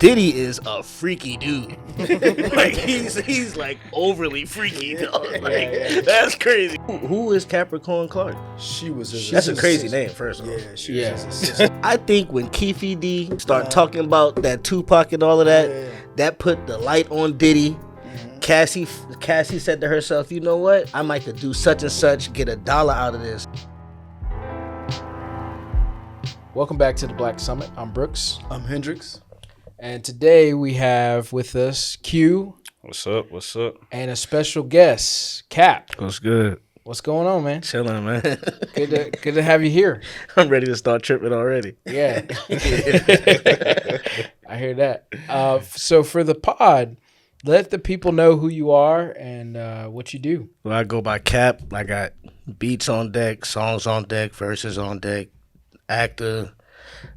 Diddy is a freaky dude. Like he's like overly freaky. Like that's crazy. Who is Capricorn Clark? She was his That's assistant. a crazy name, first of all. Yeah, she was his assistant. I think when Keefe D started talking about that Tupac and all of that, that put the light on Diddy. Cassie said to herself, you know what? I might have to do such and such, get $1 out of this. Welcome back to the Black Summit. I'm Brooks. I'm Hendricks. And today we have with us Q. What's up? What's up? And a special guest, Cap. What's good? What's going on, man? Chilling, man. Good to have you here. I'm ready to start tripping already. Yeah. I hear that. So for the pod, let the people know who you are and what you do. Well, I go by Cap. I got beats on deck, songs on deck, verses on deck, actor.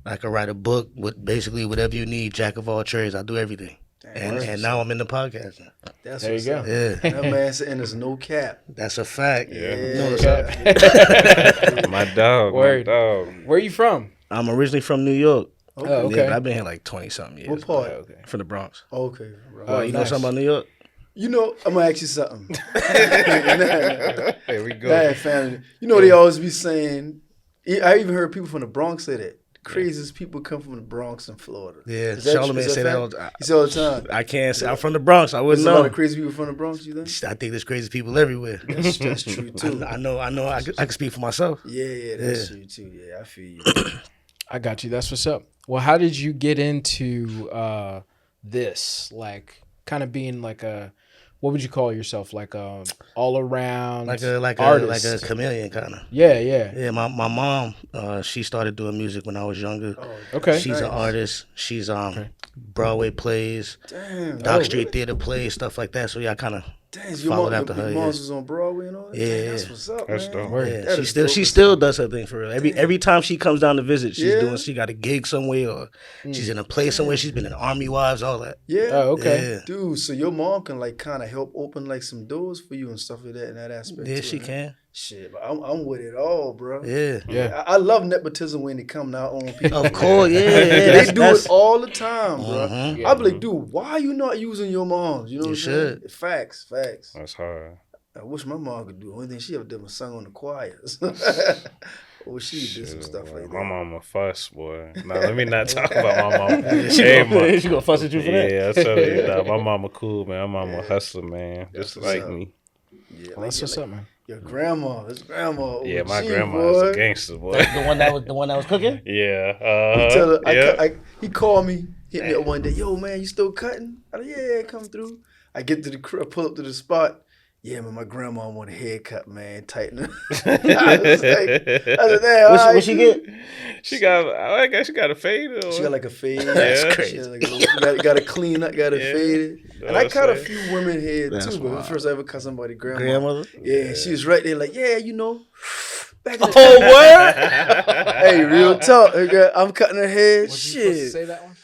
I can write a book with basically whatever you need. Jack of all trades. I do everything. And now I'm in the podcasting. That's there you go. Yeah. That man saying there's no cap. That's a fact. Yeah. No Cap. My dog. Word. My dog. Where are you from? I'm originally from New York. Okay. Oh, okay. Yeah, but I've been here like 20-something years. What part? Okay. From the Bronx. Okay. Right. You know something about New York? You know, I'm gonna ask you something. There we go. Bad family. You know they always be saying. I even heard people from the Bronx say that. Craziest people come from the Bronx in Florida. Yeah, Is that Charlamagne true? say that all the time. He say all the time. I can't say. I'm from the Bronx. I wouldn't There's a lot know. of crazy people from the Bronx, you think? I think there's crazy people everywhere. That's true too. I know. I can speak for myself. Yeah, that's true too. Yeah, I feel you. I got you. That's what's up. Well, how did you get into this? Like, kind of being like a, what would you call yourself? Like a all around Like artist. a chameleon kind of. Yeah. Yeah, my mom, she started doing music when I was younger. Oh, Okay. She's an artist. She's Broadway plays, damn. Dock Street Theater plays, stuff like that. So yeah, I kind of Damn, followed after her. Your mom's was on Broadway and all that? Yeah, Damn, yeah. that's what's up, That's man. dope. Word. Yeah, That is she dope. still does her thing for real. Every time she comes down to visit, she's Yeah. she got a gig somewhere or she's in a play somewhere. She's been in Army Wives, all that. Yeah. Oh, okay. Yeah. Dude, so your mom can like kind of help open like some doors for you and stuff like that in that aspect. Yeah, too, she huh? can. Shit, but I'm with it all, bro. Yeah. Yeah. I love nepotism when they come now on people. Of course, yeah. They do it all the time, bro. Mhm. I be like, dude, why are you not using your moms? You know what I'm saying? should. Facts. That's hard. I wish my mom could do. The only thing she ever did was sung on the choirs. Or she did some stuff like that. My mama fuss, boy. Nah, let me not talk about my mama. She Hey, gonna fuss at you for that? Yeah, I tell you, nah, my mama cool, man. My mama a hustler, man. Just what's like up. me. Yeah, Well, that's what's up, man. Your grandma, his grandma. Yeah, my OG, grandma boy. is a gangster, boy. The one that was cooking? Yeah. Tell her, Yeah. he called me, hit me up one day. Yo, man, you still cutting? I like, yeah, come through. I get to the pull up to the spot. Yeah, man, my grandma want a haircut, man. Tighten it. I was like, damn, What she get? I guess she got a fade. Or... She got like a fade. That's crazy. She has like got to clean up, got to Yeah. fade it. That's And I what cut a I'm saying. few women hair That's too, but wild. first I ever cut somebody grandma. Grandmother? Yeah, she was right there like, yeah, you know. Back in the Oh, word? Hey, real talk. Girl, I'm cutting her hair. Was you supposed to Shit. say that one?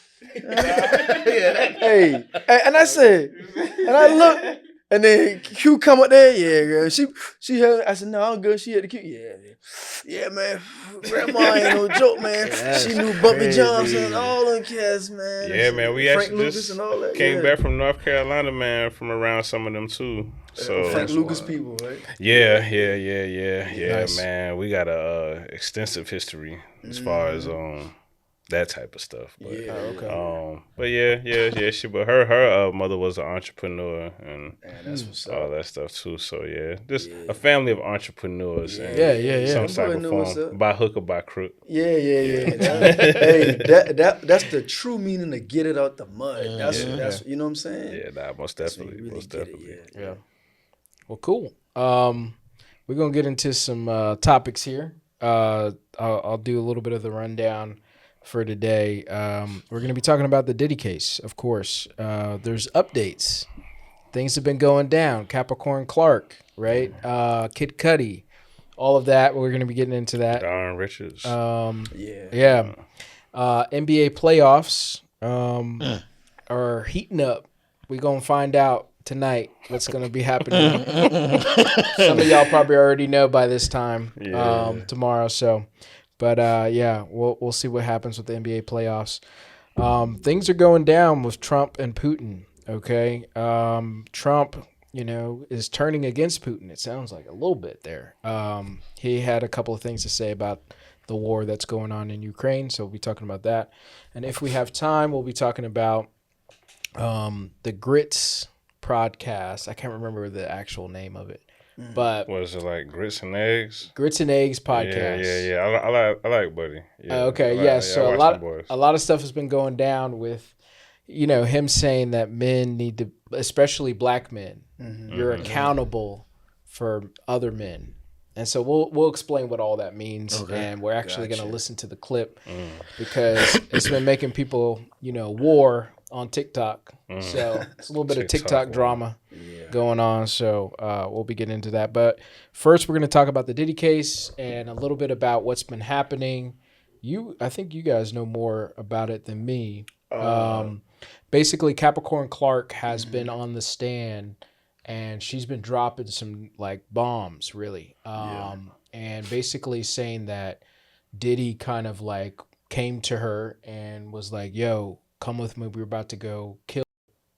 Hey, and I said, and I look, and then Q come up there, yeah, girl. She had, I said, no, I'm good. She had the Q, yeah, man. Grandma ain't no joke, man. That's She knew Bumpy crazy. Johnson and all them cats, man. Yeah, man. We Frank actually Lucas just and all that. came back from North Carolina, man, from around some of them too. So Frank Lucas people, right? yeah, Nice. man. We got a extensive history as far as that type of stuff. But, Yeah, okay. but yeah. But her mother was an entrepreneur and Man, that's what's all up. that stuff too. So yeah, just a family of entrepreneurs. And Yeah. Some That type boy of know what's form, up. by hook or by crook. Yeah. Hey, that's the true meaning of get it out the mud. That's you know what I'm saying? Yeah, nah, most That's when definitely, you really most get definitely. it, Yeah. Well, cool. We're gonna get into some topics here. I'll do a little bit of the rundown for today. We're gonna be talking about the Diddy case, of course. There's updates. Things have been going down. Capricorn Clark, right? Kid Cudi, all of that. We're gonna be getting into that. Darn Richards. Yeah. NBA playoffs are heating up. We're gonna find out tonight what's gonna be happening. Some of y'all probably already know by this time tomorrow. So, but we'll see what happens with the NBA playoffs. Things are going down with Trump and Putin. Okay, Trump, is turning against Putin. It sounds like a little bit there. He had a couple of things to say about the war that's going on in Ukraine, so we'll be talking about that. And if we have time, we'll be talking about the Grits podcast. I can't remember the actual name of it, but Was it like grits and eggs? Grits and Eggs podcast. Yeah. I like Buddy. Yeah, Okay, I yeah. like, So I watch them boys. a lot of stuff has been going down with, him saying that men need to, especially black men, you're accountable for other men. And so we'll explain what all that means, and we're actually going to listen to the clip because it's been making people, war on TikTok. So it's a little bit of TikTok drama going on. So we'll be getting into that. But first, we're going to talk about the Diddy case and a little bit about what's been happening. I think you guys know more about it than me. Basically, Capricorn Clark has been on the stand, and she's been dropping some like bombs, really, and basically saying that Diddy kind of like came to her and was like, "Yo, come with me. We're about to go kill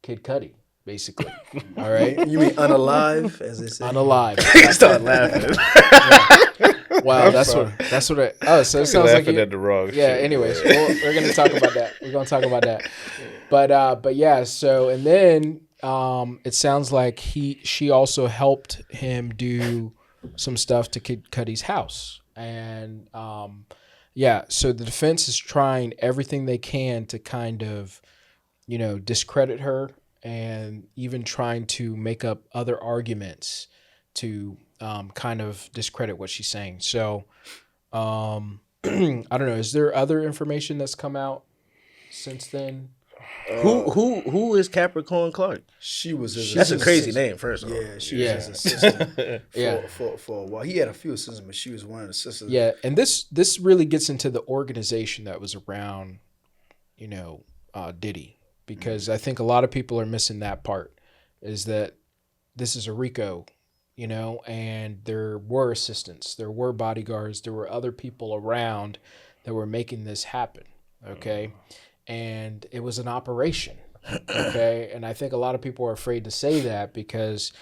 Kid Cudi." Basically, all right. You mean unalive, as they say? Unalive. Start laughing. Wow, that's what. So it sounds like laughing at the wrong shit. Anyways, we're gonna talk about that. We're gonna talk about that. But yeah. So and then it sounds like she also helped him do some stuff to Kid Cudi's house, and so the defense is trying everything they can to kind of, discredit her, and even trying to make up other arguments to kind of discredit what she's saying. So I don't know. Is there other information that's come out since then? Who is Capricorn Clark? She was his That's a crazy assistant. name, first of all. Yeah, she was his assistant for a while. He had a few assistants, but she was one of the assistants. Yeah, and this really gets into the organization that was around, Diddy, because I think a lot of people are missing that part, is that this is a RICO, and there were assistants, there were bodyguards, there were other people around that were making this happen, okay? And it was an operation, okay? And I think a lot of people are afraid to say that because,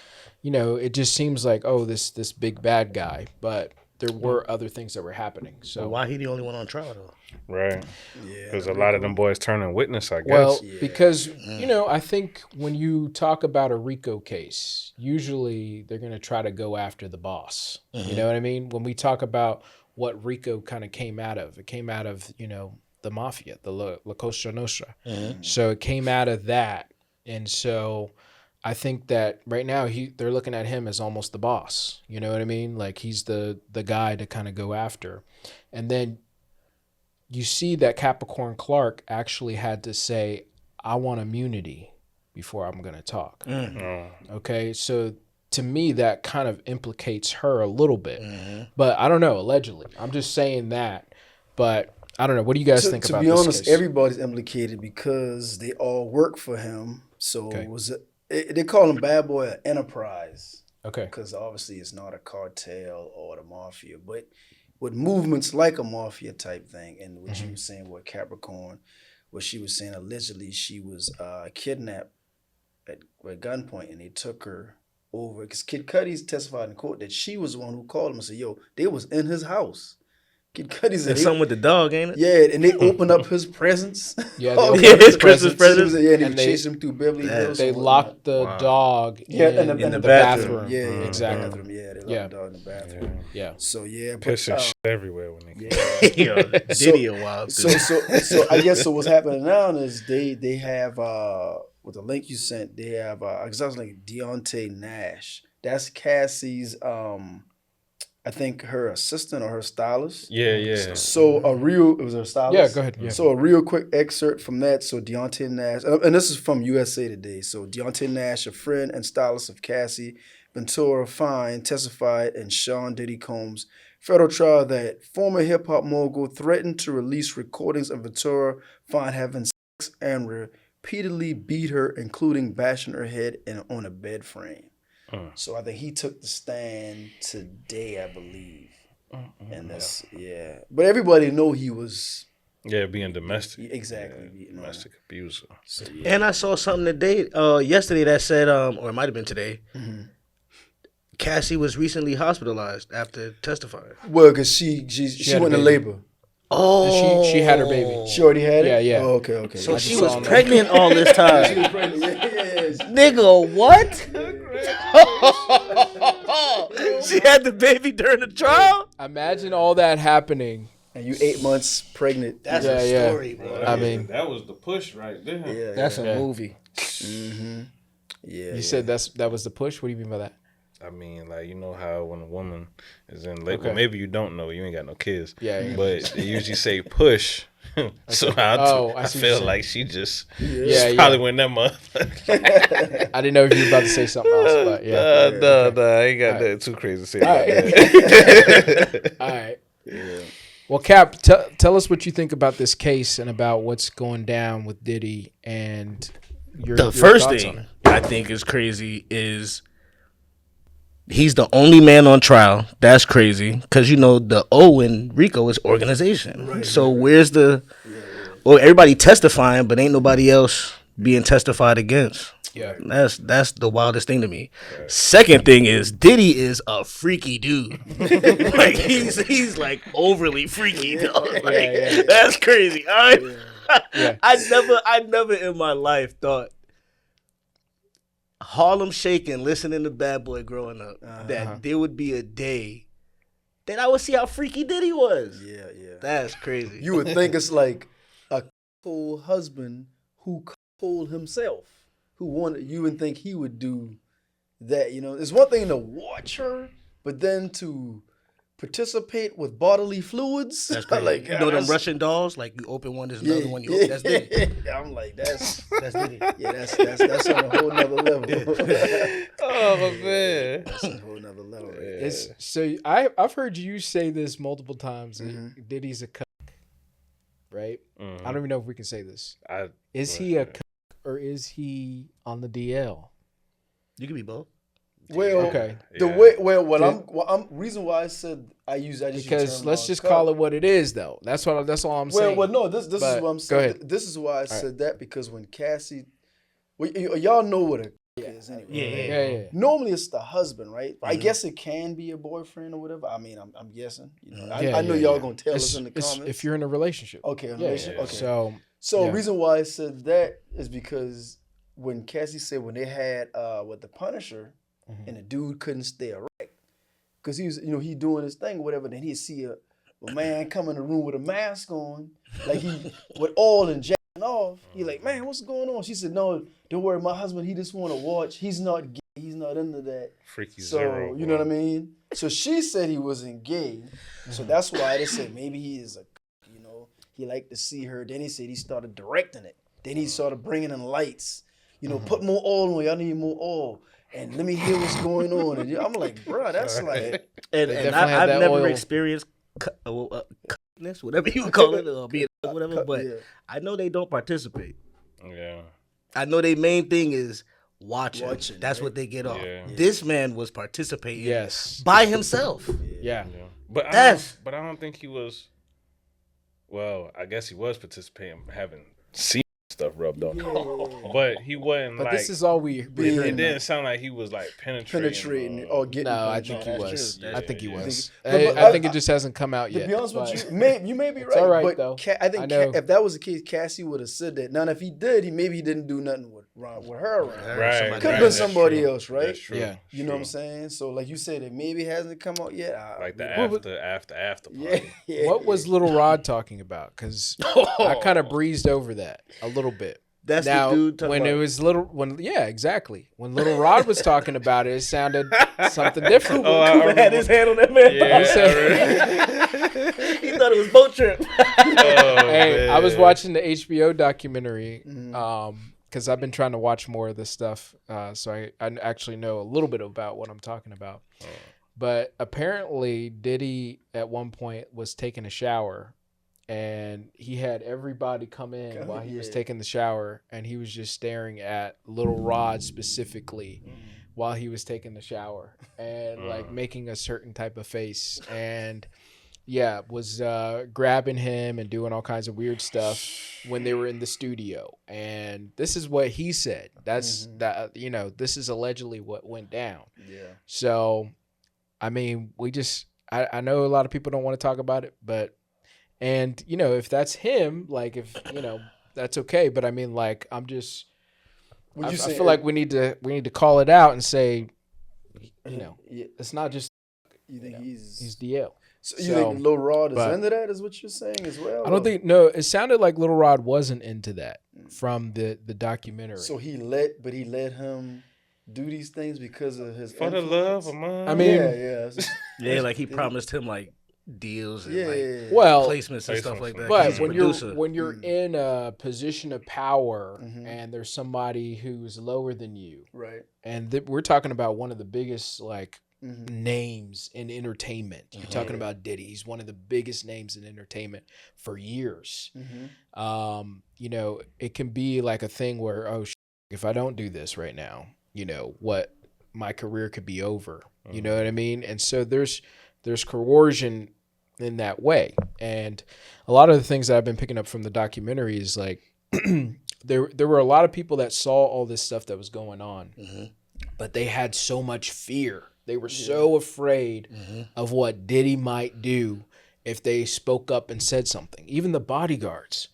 it just seems like, oh, this big bad guy, but there were other things that were happening. So why he the only one on trial though? Right. Yeah, Because a lot of them boys turning witness, I guess. Well, because, I think when you talk about a RICO case, usually they're going to try to go after the boss. You know what I mean? When we talk about what RICO kind of came out of, it came out of, the mafia, the La Cosa Nostra. So it came out of that. And so I think that right now they're looking at him as almost the boss. You know what I mean? Like he's the guy to kind of go after. And then you see that Capricorn Clark actually had to say, I want immunity before I'm going to talk. Okay, so to me, that kind of implicates her a little bit. But I don't know, allegedly. I'm just saying that. But I don't know. What do you guys think about this case? To be honest, everybody's implicated because they all work for him. So they call him Bad Boy an enterprise. Okay. Because obviously it's not a cartel or the mafia, but with movements like a mafia type thing. And what you were saying with Capricorn, what she was saying, allegedly she was kidnapped at gunpoint and they took her over. Because Kid Cudi's testified in court that she was the one who called him and said, yo, they was in his house. Kid Cudi's There's something with the dog, ain't it? Yeah, and they opened up his presence. Yeah, his Christmas presents. Yeah, and And they chased him through Beverly Hills. They locked the dog in the bathroom. Yeah, exactly. Bathroom. Yeah, they locked the dog in the bathroom. Yeah. So yeah, Pissing shit everywhere when they come. Yo, Diddy a wild dude. So I guess what's happening now is they have with the link you sent, they have I guess I was like Donta Nash. That's Cassie's I think her assistant or her stylist. Yeah. So it was her stylist? Yeah, go ahead. Yeah. So a real quick excerpt from that. So Donta Nash, and this is from USA Today. So Donta Nash, a friend and stylist of Cassie Ventura Fine, testified in Sean Diddy Combs' federal trial that former hip-hop mogul threatened to release recordings of Ventura Fine having sex and repeatedly beat her, including bashing her head on a bed frame. So I think he took the stand today, I believe. And that's, but everybody know he was Yeah, being domestic. Exactly. Yeah, You know. domestic abuser. So, yeah. And I saw something today, yesterday that said, or it might have been today. Cassie was recently hospitalized after testifying. Well, because she had a went into baby. labor. Oh, She had her baby. She already had it? Yeah, yeah. Oh, okay. So I she just was saw on pregnant all this time. Yeah. Nigga, what? She had the baby during the trial? Imagine all that happening. And you 8 months pregnant. That's Yeah, a yeah. story, bro. I mean, that was the push right there. Yeah. That's yeah. a movie. Yeah. you said that was the push. What do you mean by that? I mean, like, you know how when a woman is in labor, Okay. well, maybe you don't know, you ain't got no kids. Yeah. But they usually say push. So I I see what feel you're saying. like she just Yeah, probably went that month. I didn't know if you were about to say something else, but yeah. No, I ain't got nothing too crazy to say about that. All right. Well, Cap, tell us what you think about this case and about what's going down with Diddy and your The first thoughts on thing it. I think is crazy is he's the only man on trial. That's crazy because the O in RICO is organization. So where's the? Well, everybody testifying, but ain't nobody else being testified against. Yeah. That's the wildest thing to me. Second thing is Diddy is a freaky dude. Like he's like overly freaky. Dog. Like, that's crazy. I never in my life thought Harlem Shaking, listening to Bad Boy growing up, that there would be a day that I would see how freaky Diddy was. Yeah. That's crazy. You would think it's like a cool husband who cold himself, who wanted. You would think he would do that. It's one thing to watch her, but then to participate with bodily fluids. That's crazy. Like, them Russian dolls, like you open one, there's another one. You open, that's Diddy. I'm like, that's Diddy. yeah, that's on a whole nother level. Oh, man. That's a whole nother level. Right? It's, so I've heard you say this multiple times. That Diddy's a cuck, right? I don't even know if we can say this. Is he a cuck or is he on the DL? You can be both. Well, Okay. the way I'm reason why I said I just use Because term, let's just call it what it is, though. That's all I'm saying. Well, no, this is But what I'm go saying. ahead. This is why I said that because when Cassie, y'all know what a is anyway. Yeah. Normally it's the husband, right? I guess it can be a boyfriend or whatever. I mean, I'm guessing. I know y'all gonna tell us in the comments. If you're in a relationship. Okay, Yeah. okay. So So yeah. reason why I said that is because when Cassie said when they had with the Punisher and the dude couldn't stay erect because he was he doing his thing or whatever, then he'd see a man come in the room with a mask on, like he with oil and jacking off. He like, man, what's going on? She said, no, don't worry, my husband, he just want to watch. He's not gay. He's not into that. Freaky So zero. you know what I mean? So she said he wasn't gay. So that's why they said maybe he is he liked to see her. Then he said he started directing it. Then he started bringing in lights. Put more oil on. Y'all need more oil. And let me hear what's going on. And I'm like, bro, that's like. And definitely had I've that never oil. experienced cuckness, whatever you call it, or being whatever. But yeah. I know they don't participate. Yeah. I know their main thing is watching. That's right? what they get off. Yeah. This man was participating yes. by himself. Yeah. But I don't think he was. Well, I guess he was participating, having seen stuff rubbed off. But he wasn't But like. this is all we it hearing. didn't sound like he was like penetrating. Or getting. No, I think he that's was. true. I think he Yeah. was. But I think it just hasn't come out To yet. be honest but- with you, you may be It's right. all right, but though. I think I know. if that was the case, Cassie would have said that. Now, if he did, maybe he didn't do nothing with her around. Right. Could have been That's somebody true. else, right? That's true. Yeah. You know what I'm saying? So, like you said, it maybe hasn't come out yet. Like the after Yeah. party. yeah. What was Lil Rod talking about? Because I kind of breezed over that a little bit. That's Now, the dude talking when about. it was exactly. When Lil Rod was talking about it sounded something different. Cooper had his hand on that man's Yeah, He said- He thought it was boat trip. Hey, I was watching the HBO documentary because I've been trying to watch more of this stuff, so I actually know a little bit about what I'm talking about. But apparently, Diddy at one point was taking a shower, and he had everybody come in while he was taking the shower, and he was just staring at Lil Rod specifically while he was taking the shower, and like making a certain type of face. And was grabbing him and doing all kinds of weird stuff when they were in the studio. And this is what he said. That's that, this is allegedly what went down. Yeah. So, I mean, I know a lot of people don't want to talk about it, but, and, if that's him, like, if, that's okay. But I mean, like, I feel like we need to call it out and say, it's not just, you think he's DL. So you think Lil Rod is into that, is what you're saying as well? I don't think, no, it sounded like Lil Rod wasn't into that from the documentary. So he let him do these things because of his for the love of money. I mean, yeah, like he promised him like deals and placements and stuff like that. But when you're in a position of power and there's somebody who's lower than you, right? And we're talking about one of the biggest names in entertainment. You're talking about Diddy. He's one of the biggest names in entertainment for years. It can be like a thing where, if I don't do this right now, what my career could be over. You know what I mean? And so there's coercion in that way. And a lot of the things that I've been picking up from the documentary is like there were a lot of people that saw all this stuff that was going on, but they had so much fear. They were so afraid of what Diddy might do if they spoke up and said something. Even the bodyguards.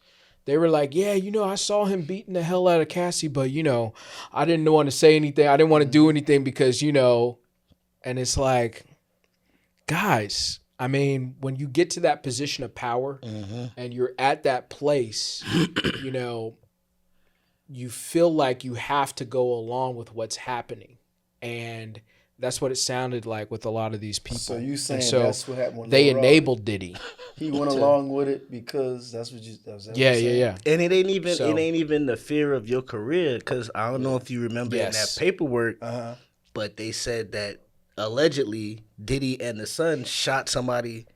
They were like, I saw him beating the hell out of Cassie, but, I didn't want to say anything. I didn't want to do anything because, and it's like, guys, I mean, when you get to that position of power and you're at that place, you feel like you have to go along with what's happening. And that's what it sounded like with a lot of these people. So you saying that's what happened with they Lil Rod? enabled Diddy. He went along with it because that's what you. Yeah. And it ain't even the fear of your career, because I don't know if you remember in that paperwork, but they said that allegedly Diddy and the son shot somebody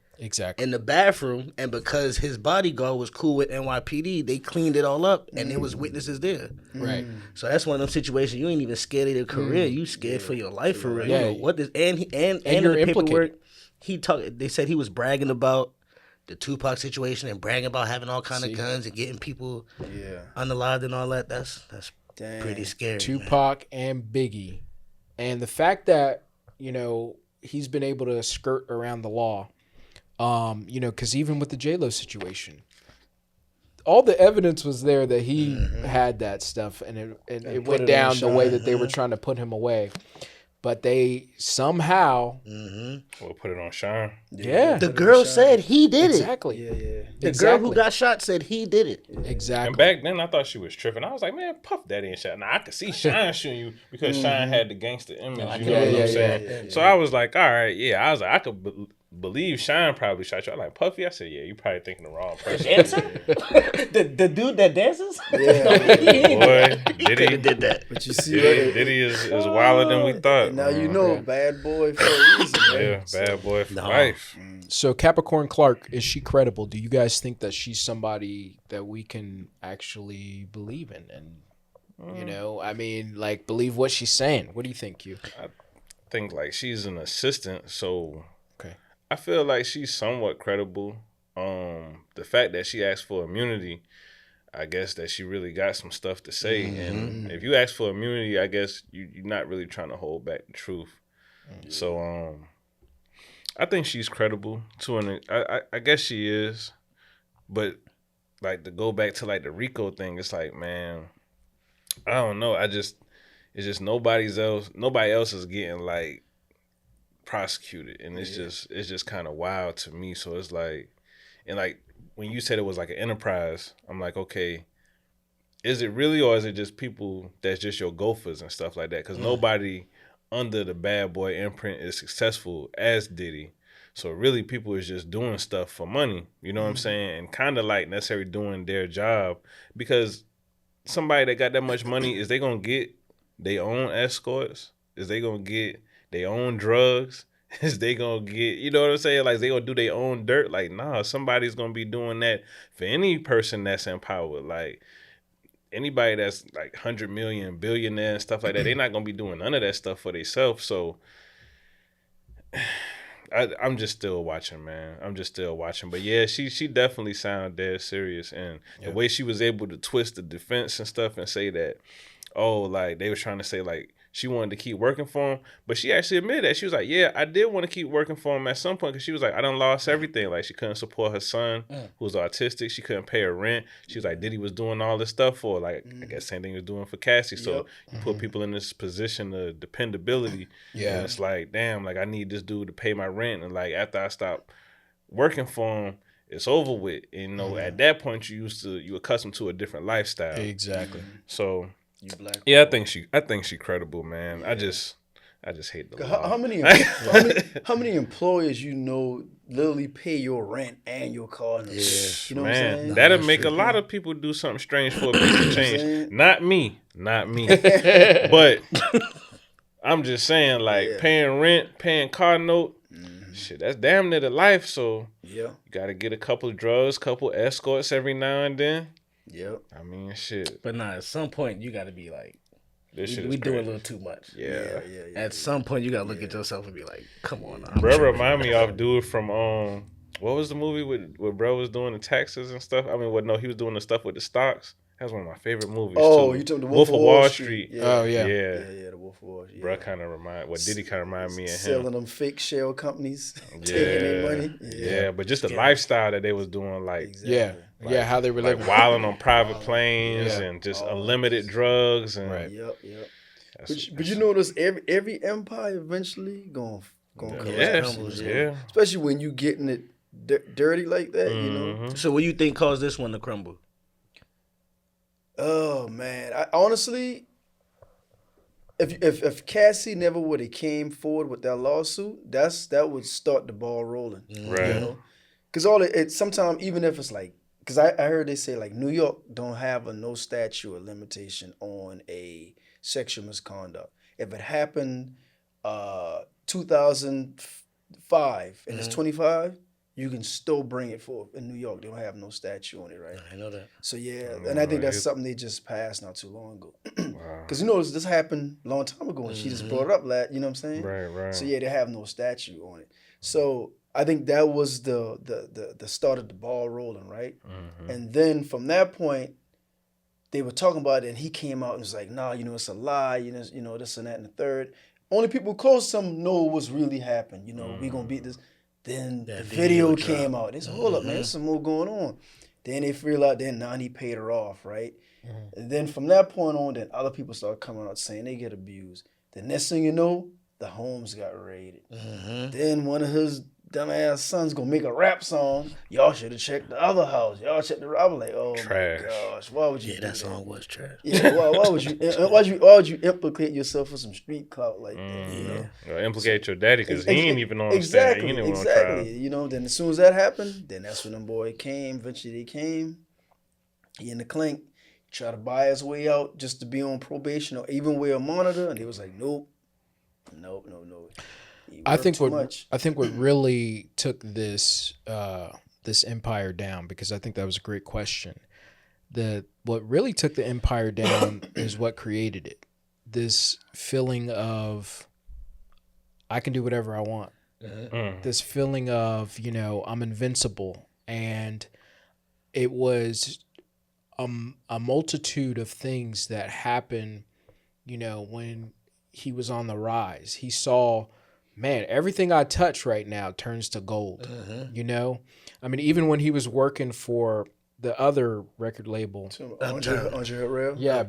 in the bathroom, and because his bodyguard was cool with NYPD, they cleaned it all up, and there was witnesses there. Right. So that's one of them situations. You ain't even scared of your career. You scared for your life for real. Yeah. What this and in the paperwork, they said he was bragging about the Tupac situation and bragging about having all kind of guns and getting people unalived and all that. That's pretty scary. Tupac and Biggie, and the fact that he's been able to skirt around the law. Because even with the J-Lo situation, all the evidence was there that he had that stuff, and it went down the way that they were trying to put him away. But they somehow put it on Sean. Yeah. The girl said he did it. Exactly. Yeah. The girl who got shot said he did it. Exactly. And back then, I thought she was tripping. I was like, man, Puff Daddy ain't shot. Now, I could see Sean shooting you because Sean had the gangster image. You know what I'm saying? Yeah. So I was like, all right, yeah. I was like, I could believe Sean probably shot you. I like, Puffy? I said, yeah, you probably thinking the wrong person. the dude that dances? Boy, Diddy did that. But you see, Diddy is wilder than we thought. Now bad boy for a reason. Yeah, bad boy for life. So Capricorn Clark, is she credible? Do you guys think that she's somebody that we can actually believe in? And believe what she's saying? What do you think, Q? I think like she's an assistant, so okay. I feel like she's somewhat credible. The fact that she asked for immunity, I guess that she really got some stuff to say. And if you ask for immunity, I guess you're not really trying to hold back the truth. So I think she's credible I guess she is. But like to go back to like the Rico thing, it's like, man, I don't know. It's just nobody else is getting like prosecuted, and it's just kind of wild to me. So it's like, and like when you said it was like an enterprise, I'm like, okay, is it really, or is it just people that's just your gophers and stuff like that? Because nobody under the bad boy imprint is successful as Diddy. So really people is just doing stuff for money, you know what I'm saying? And kind of like necessarily doing their job, because somebody that got that much money, is they gonna get their own escorts? Is they gonna get their own drugs? Is they gonna get, you know what I'm saying? Like, they gonna do their own dirt? Like, nah, somebody's gonna be doing that for any person that's in power. Like, anybody that's like 100 million, billionaire and stuff like that, they're not gonna be doing none of that stuff for themselves. So I'm just still watching, man. I'm just still watching. But yeah, she definitely sounded dead serious, and the way she was able to twist the defense and stuff and say that, oh, like they were trying to say like she wanted to keep working for him, but she actually admitted that she was like, yeah, I did want to keep working for him at some point, because she was like, I done lost everything. Like she couldn't support her son who was autistic. She couldn't pay her rent. She was like, Diddy was doing all this stuff for her. Like I guess same thing he was doing for Cassie. So you put people in this position of dependability. Yeah. And it's like, damn, like I need this dude to pay my rent, and like after I stop working for him, it's over with. And, you know, at that point you accustomed to a different lifestyle. Exactly. So You black. yeah, I think she credible, man. Yeah. I just hate the law. How many employers you know literally pay your rent and your car? And you know what I'm saying? That'll make a lot of people do something strange for a piece of change. Not me. But I'm just saying, like paying rent, paying car note, shit, that's damn near the life. So you gotta get a couple of drugs, couple escorts every now and then. Yep. I mean, shit. But nah, at some point you got to be like, This shit we is do a crazy. little too much. Yeah. At some point you got to look at yourself and be like, come on. Bro, remind me of dude from what was the movie where bro was doing the taxes and stuff? I mean, he was doing the stuff with the stocks. That was one of my favorite movies. Oh, too. you talking the Wolf of Wall Street? Yeah. Oh yeah. Yeah, the Wolf of Wall Street. Bro, kind of Diddy kind of remind me of him. Selling them fake shell companies, taking their money. Yeah, but just the lifestyle that they was doing, like Exactly. How they were like living. wilding on private planes and just unlimited drugs and Yep. But you notice every empire eventually gonna crumble. Yeah. Especially when you getting it dirty like that, you know. So what do you think caused this one to crumble? Oh man, I honestly, if Cassie never would have came forward with that lawsuit, that would start the ball rolling, Right? You know? Because sometimes even if it's like, because I heard they say like New York don't have a no statute of limitation on a sexual misconduct. If it happened 2005 and it's 25. You can still bring it forth in New York. They don't have no statue on it, right? I know that. So and I think that's something they just passed not too long ago. Because you know this happened a long time ago, and she just brought it up, you know what I'm saying? Right. So they have no statue on it. So I think that was the start of the ball rolling, right? And then from that point, they were talking about it, and he came out and was like, "Nah, you know it's a lie, you know this and that and the third." Only people close to him know what's really happened. You know, we gonna beat this. Then the video came out. They said, hold up, man, there's some more going on. Then they figured out, now he paid her off, right? And then from that point on, then other people started coming out saying they get abused. The next thing you know, the homes got raided. Then one of his dumbass sons gonna make a rap song. Y'all should have checked the other house. Y'all checked the robber. Like, oh trash. My gosh, why would you? Yeah, that song was trash. Yeah, why would you? Why would you implicate yourself for some street clout like that? You know, or implicate your daddy because he ain't even on exactly, the stand. Exactly. You know, then as soon as that happened, then that's when them boy came. Eventually they came. He in the clink, try to buy his way out just to be on probation or even wear a monitor, and he was like, nope. I think what really took this this empire down, because I think that was a great question. What really took the empire down is what created it. This feeling of I can do whatever I want. This feeling of, I'm invincible. And it was a multitude of things that happened, when he was on the rise. He saw, man, everything I touch right now turns to gold. I mean, even when he was working for the other record label, Andre Rail. Yeah,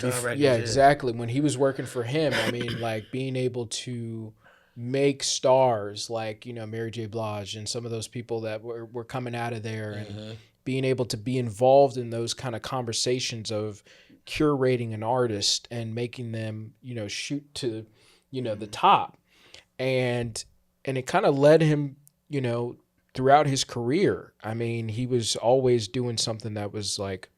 exactly. When he was working for him, I mean, like being able to make stars like, Mary J. Blige and some of those people that were coming out of there, and being able to be involved in those kind of conversations of curating an artist and making them, shoot to, the top. And it kind of led him, throughout his career. I mean, he was always doing something that was like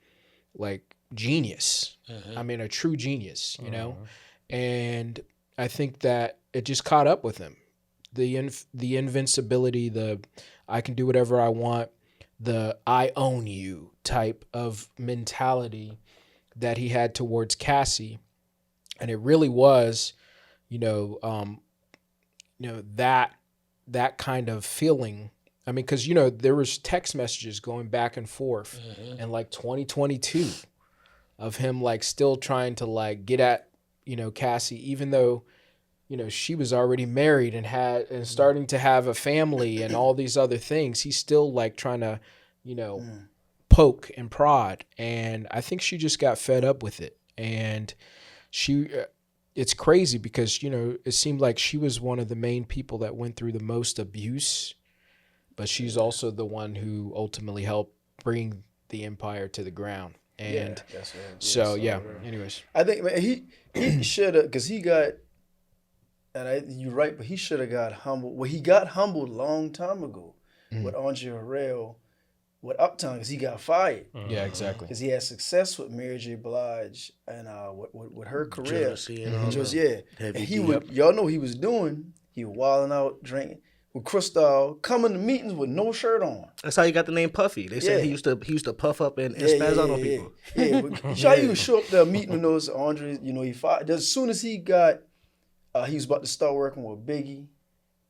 genius. I mean, a true genius, and I think that it just caught up with him. The invincibility, the I can do whatever I want, the I own you type of mentality that he had towards Cassie. And it really was, that that kind of feeling. I mean, because, you know, there was text messages going back and forth in like 2022 of him like still trying to like get at, you know, Cassie, even though, you know, she was already married and starting to have a family and all these other things. He's still like trying to, you know, poke and prod. And I think she just got fed up with it. And it's crazy because, you know, it seemed like she was one of the main people that went through the most abuse, but she's also the one who ultimately helped bring the empire to the ground. And that's right. so, anyways. I think, man, he should have, because he got, and you're right, but he should have got humbled. Well, he got humbled a long time ago with Andre Harrell, with Uptown, because he got fired. Yeah, exactly. Because he had success with Mary J. Blige and with her career. Jealousy and all that. Yeah. And he would, y'all know he was doing, he was wilding out, drinking with Cristal, coming to meetings with no shirt on. That's how he got the name Puffy. They said he used to puff up and spaz out on people. Yeah, but he would show up there meeting with those Andre, you know, he fired. As soon as he got, he was about to start working with Biggie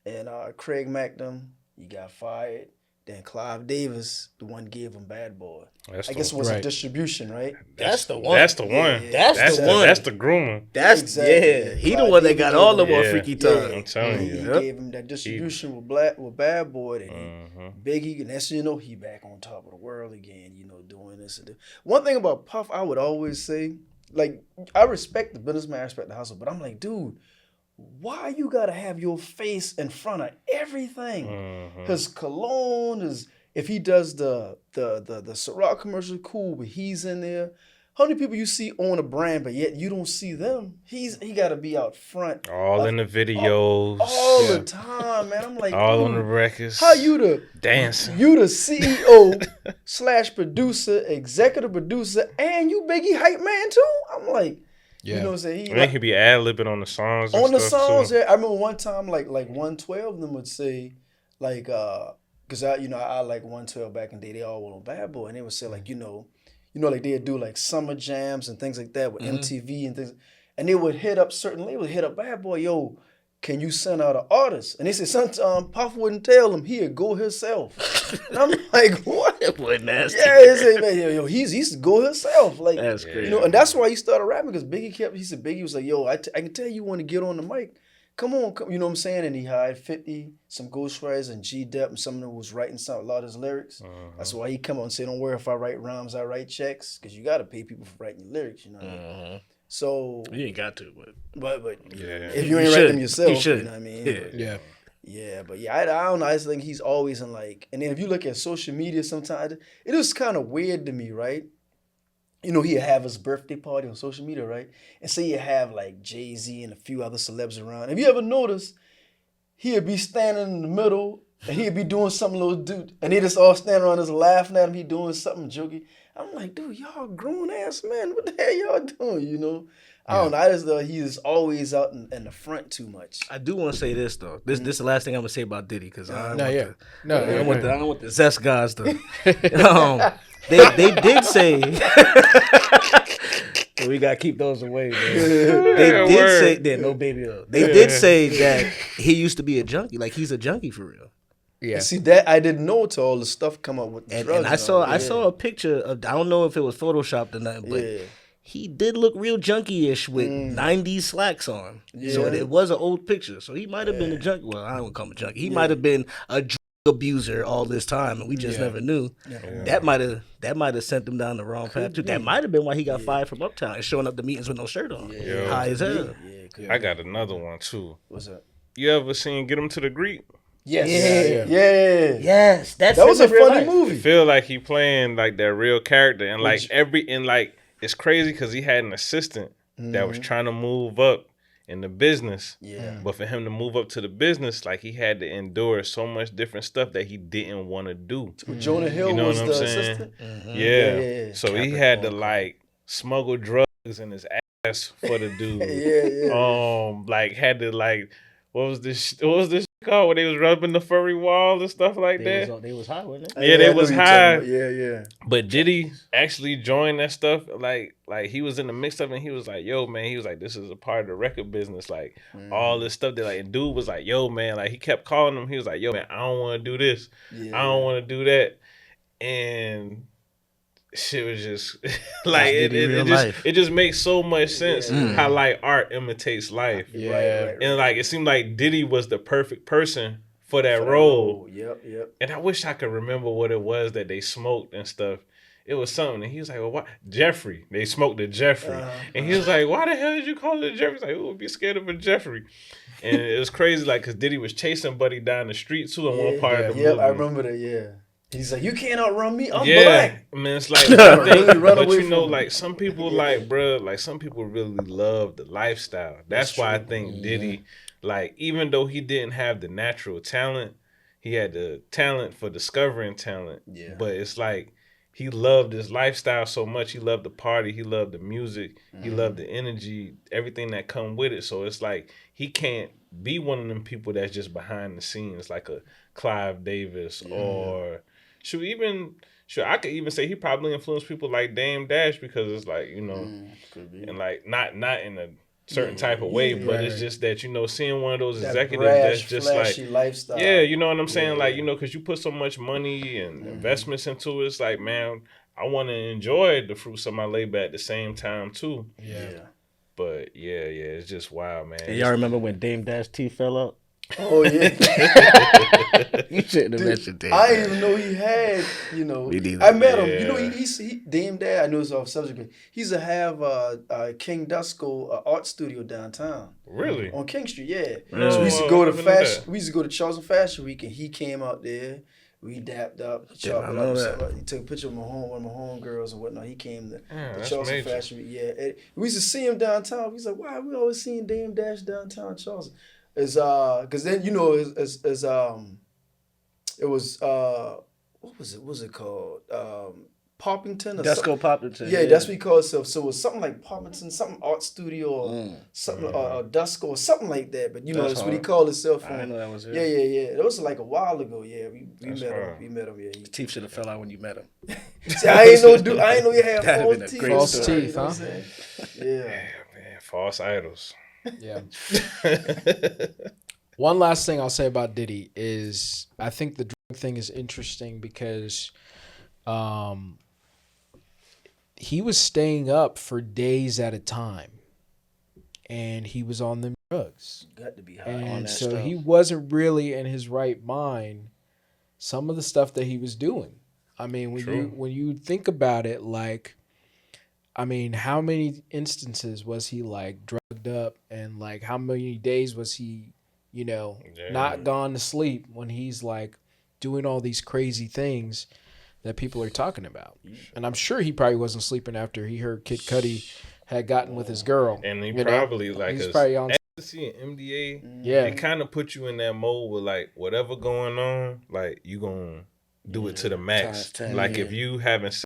and Craig Mack them, he got fired. Then Clive Davis, the one gave him Bad Boy. I guess it was a distribution, right? That's the one. That's the one. Yeah. That's the one. That's the groomer. That's Exactly. He the Clive one that Davis got all the gave more him- freaky Yeah. time. I'm telling He you. gave him that distribution with Bad Boy. And Biggie, and that's, you know, he back on top of the world again, you know, doing this and that. One thing about Puff, I would always say, like, I respect the businessman, I respect the hustle, but I'm like, dude, why you gotta have your face in front of everything? His cologne is, if he does the Ciroc commercial, cool, but he's in there. How many people you see own a brand, but yet you don't see them? He got to be out front. All in the videos. All the time, man. I'm like, all dude, on the records. how you the dancing? You the CEO / producer, executive producer, and you Biggie hype man too? I'm like, you know what I'm saying? He could be ad-libbing on the songs and on the stuff, songs, too. yeah. I remember one time, like 112 of them would say, like, because I like 112 back in the day. They all were on Bad Boy, and they would say, like, you know, like they'd do like summer jams and things like that with MTV and things, and they would hit up certain labels, hit up Bad Boy, yo, can you send out an artist? And they said, sometimes Puff wouldn't tell him, he'd go himself. And I'm like, what? That boy nasty. Yeah, they say, man, yo, he's to go himself. Like, That's crazy. you know, and that's why he started rapping, because Biggie was like, yo, I can tell you want to get on the mic. Come on, you know what I'm saying? And he hired 50, some ghostwriters, and G-Dep, and some of them was writing a lot of his lyrics. That's why he come out and say, don't worry if I write rhymes, I write checks, because you got to pay people for writing your lyrics, you know what I mean? So, You ain't got to, but but Yeah. if you ain't You write should. them yourself, You should. know what I mean? Yeah. But, Yeah. but I don't know. I just think he's always in like, and then if you look at social media sometimes, it is kind of weird to me, right? You know, he'd have his birthday party on social media, right? And say you have like Jay-Z and a few other celebs around. Have you ever noticed he'd be standing in the middle and he'd be doing something little dude, and they just all standing around just laughing at him, he doing something jokey. I'm like, dude, y'all grown ass man, what the hell y'all doing, you know? I don't know. I just thought he is always out in the front too much. I do want to say this though. This is the last thing I'm gonna say about Diddy, because I don't want the zest guys to. They did say we gotta keep those away, man. They did say that no baby. They did say that he used to be a junkie, like he's a junkie for real. Yeah. See that I didn't know till all the stuff come up with the drugs. And I saw a picture of, I don't know if it was photoshopped or not, but he did look real junkie-ish with 90s slacks on. So it was an old picture. So he might have been a junkie. Well, I don't call him a junkie. He might have been a drug abuser all this time, and we just never knew. That might have sent him down the wrong path too. That might have been why he got fired from Uptown and showing up to meetings with no shirt on. High as hell. I got another one, too. What's that? You ever seen Get Him to the Greek? Yes. Yes, That was a funny movie. I feel like he playing like that real character, and like it's crazy because he had an assistant that was trying to move up in the business. Yeah. But for him to move up to the business, like he had to endure so much different stuff that he didn't want to do. Jonah Hill You know was what the I'm saying? assistant. Yeah. So he had to like smuggle drugs in his ass for the dude. Yeah. Like had to like what was this called when they was rubbing the furry wall and stuff like that. They was high, wasn't it? Yeah, they I know was what you're high. talking about. Yeah. But Diddy actually joined that stuff. Like he was in the mix of it. And he was like, "Yo, man," he was like, "This is a part of the record business." Like all this stuff that like, and dude was like, "Yo, man," like he kept calling him. He was like, "Yo, man, I don't want to do this. I don't want to do that," and shit was just like it just makes so much sense how like art imitates life. Right. And like it seemed like Diddy was the perfect person for that role. Yep. And I wish I could remember what it was that they smoked and stuff. It was something. And he was like, "Well, what?" Jeffrey. They smoked a Jeffrey. And he was like, "Why the hell did you call it a Jeffrey?" He's like, "Who would be scared of a Jeffrey?" And it was crazy, like, because Diddy was chasing Buddy down the street too in one part of the movie. Yeah, I remember that. Yeah. He's like, "You can't outrun me. I'm black." I mean, it's like, I think, Really run but away you know, from like some people, like, bro, like some people really love the lifestyle. That's why I think Diddy, like, even though he didn't have the natural talent, he had the talent for discovering talent. Yeah. But it's like he loved his lifestyle so much. He loved the party. He loved the music. He loved the energy, everything that come with it. So it's like he can't be one of them people that's just behind the scenes, like a Clive Davis or I could even say he probably influenced people like Dame Dash, because it's like, you know, and like not in a certain type of way, but it's just that, you know, seeing one of those executives that's just like lifestyle. Yeah, you know what I'm saying? Like, you know, because you put so much money and investments into it, it's like, man, I want to enjoy the fruits of my labor at the same time too. Yeah. But yeah, it's just wild, man. And y'all remember when Dame Dash teeth fell out? Oh yeah. You shouldn't have mentioned Dame. I didn't even know he had, you know. Me neither. I met him. Yeah. You know, he Dame Dad. I know it's off subject, but he used to have King Dusko art studio downtown. Really? On King Street, yeah. No, So we used to go to I didn't know fashion. that. We used to go to Charleston Fashion Week, and he came out there. We dapped up, chopped it know up. that. He took a picture of one of my homegirls and whatnot. He came to that's Charleston major. Fashion Week. Yeah, and we used to see him downtown. He's like, "Why we always seeing Dame Dash downtown Charleston?" Is because then you know it was what was it called? Poppington or Desco Poppington. yeah, that's what he called itself. So it was something like Poppington, something art studio or something or Dusko or something like that. But you know, that's what he called himself. I didn't know that was it. Yeah. That was like a while ago. Yeah, we met him. We met him. Yeah. His teeth should have fell out when you met him. See, I ain't know you had That'd false been a teeth. great False story. teeth, You know huh? what I'm saying? Yeah. Man, false idols. Yeah. One last thing I'll say about Diddy is I think the drug thing is interesting because he was staying up for days at a time and he was on them drugs. Got to be high. And that so stuff. he wasn't really in his right mind some of the stuff that he was doing. I mean, when you think about it, like, I mean, how many instances was he like drugged up and like how many days was he, you know, not gone to sleep when he's like doing all these crazy things that people are talking about? And I'm sure he probably wasn't sleeping after he heard Kid Cudi had gotten with his girl. And he you know? probably like He's probably on. ecstasy and MDA. Yeah. It kind of put you in that mode with like whatever going on, like you gonna do it to the max. Times 10, like if you having sex,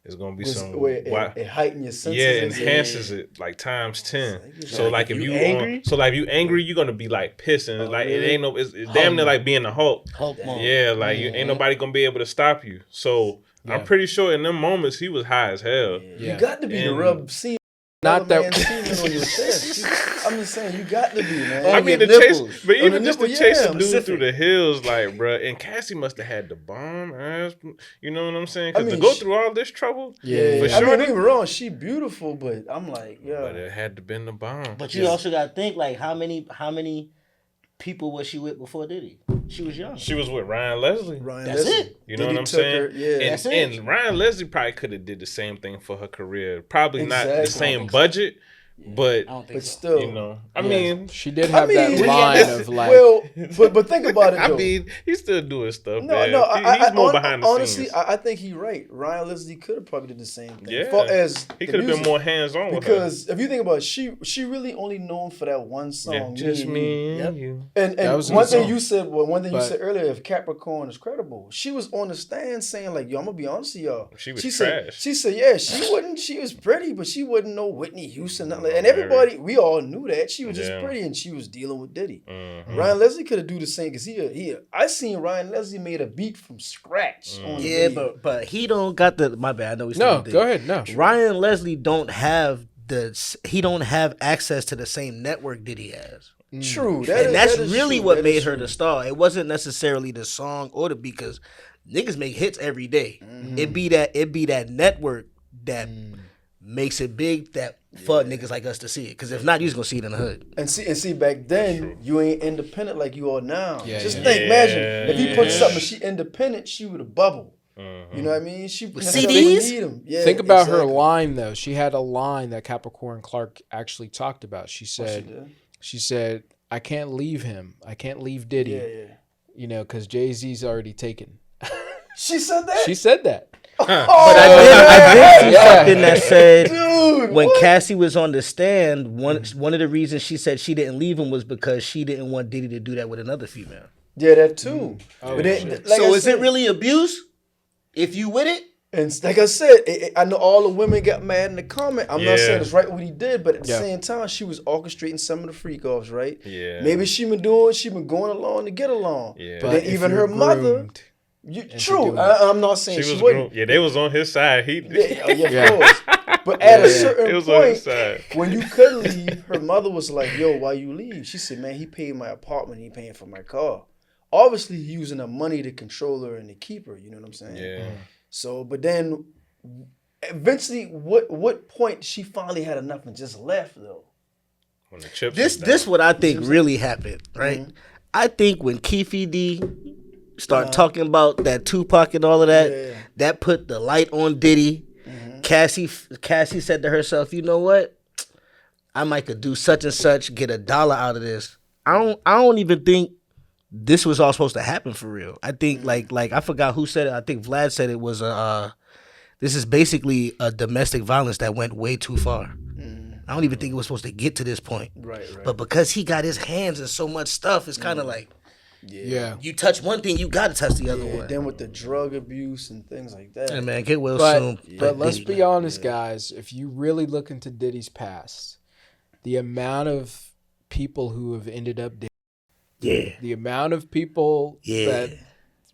it's gonna be some. It heightens your senses. Yeah, it enhances it like times 10. So like if you angry? if you angry, you're gonna be like pissing. Like it ain't no. It's damn near like being a Hulk. Hulk mode. Yeah, like you ain't nobody gonna be able to stop you. So I'm pretty sure in them moments he was high as hell. You got to be to rub semen. Not that. Man, semen on your chest. I'm just saying, you got to be, man. I mean, the nipples. chase, but even just nipple, the chase yeah, the dude specific. through the hills, like, bruh. And Cassie must have had the bomb ass. You know what I'm saying? Because I mean, to go through all this trouble, Yeah. for I sure. mean, don't get me wrong, she beautiful, but I'm like, But yeah. it had to been the bomb. But you also got to think, like, how many people was she with before Diddy? She was young. She was with Ryan Leslie. Ryan That's Leslie. it. You know Diddy what I'm took saying? her, yeah. And, That's it. and Ryan Leslie probably could have did the same thing for her career. Probably not the Exactly. same budget, but I don't think But so. still, you know, I mean, She did have I that mean, line of like. well, but think about it though. I mean, he's still doing stuff. No, man. no, He's more behind the honestly, scenes. I think he's right. Ryan Leslie could have probably did the same thing. Yeah. As far as He the could have been music. more hands on with her. Because if you think about it, she really only known for that one song. Yeah, just me Yep. and you. And That was a one good thing song. you said, one thing you But- said earlier, if Capricorn is credible, she was on the stand saying like, "Yo, I'm gonna be honest with y'all." She was said, trash. she said, "Yeah, she was pretty, but she wouldn't know Whitney Houston, nothing And everybody, we all knew that. She was just Yeah. pretty and she was dealing with Diddy. Mhm. Ryan Leslie could have do the same because I seen Ryan Leslie made a beat from scratch on the Yeah, video. but he don't got the. My bad. I know he's No, go ahead. No. Ryan Leslie don't have access to the same network Diddy has. True. And that's that is really true. what That made is her true. the star. It wasn't necessarily the song or the beat, because niggas make hits every day. It be that network that makes it big that for niggas like us to see it. Because if not, you just gonna see it in the hood. And see, back then you ain't independent like you are now. Yeah, Just yeah. think, imagine if he put Yeah. something, she independent, she would have bubbled. You know what I mean? She With necessarily CDs? need him. Yeah, Think about her exactly. line though. She had a line that Capricorn Clark actually talked about. She Oh, said, she I can't leave him. I can't leave Diddy. did? Yeah. You know, because Jay-Z's already taken. She said that. She said that. Oh, But I did see Yeah. something that said dude, when what? Cassie was on the stand, one of the reasons she said she didn't leave him was because she didn't want Diddy to do that with another female. Yeah, that too. Oh, But then, shit. like I So is said, it really abuse if you with it? And like I said, I know all the women got mad in the comment. I'm not Yeah. saying it's right what he did, but at the Yeah. same time, she was orchestrating some of the freak offs, right? Yeah. Maybe she been going along to get along. Yeah. But then if even you're her mother, groomed- true. doing it. I'm not saying She she, was wouldn't. groomed. Yeah, they was on his side. He Yeah, of course. But at a it certain was on his point, side. when you couldn't leave, her mother was like, "Yo, why you leave?" She said, "Man, he paid my apartment. He paying for my car. Obviously, he using the money to control her and to keep her. You know what I'm saying?" Yeah. So, but then eventually, what point she finally had enough and just left though? When the chips This was down. what I think really happened, right? I think when Keefe D start talking about that Tupac and all of that, Yeah. that put the light on Diddy. Cassie said to herself, "You know what? I might could do such and such, get $1 out of this." I don't even think this was all supposed to happen for real. I think like I forgot who said it. I think Vlad said it was this is basically a domestic violence that went way too far. I don't even think it was supposed to get to this point. Right. But because he got his hands in so much stuff, it's kind of like Yeah. you touch one thing, you got to touch the other one. Then with the drug abuse and things like that. Hey man, get well But, soon. but Like let's Diddy. be honest, guys. If you really look into Diddy's past, the amount of people who have ended up dead, the amount of people that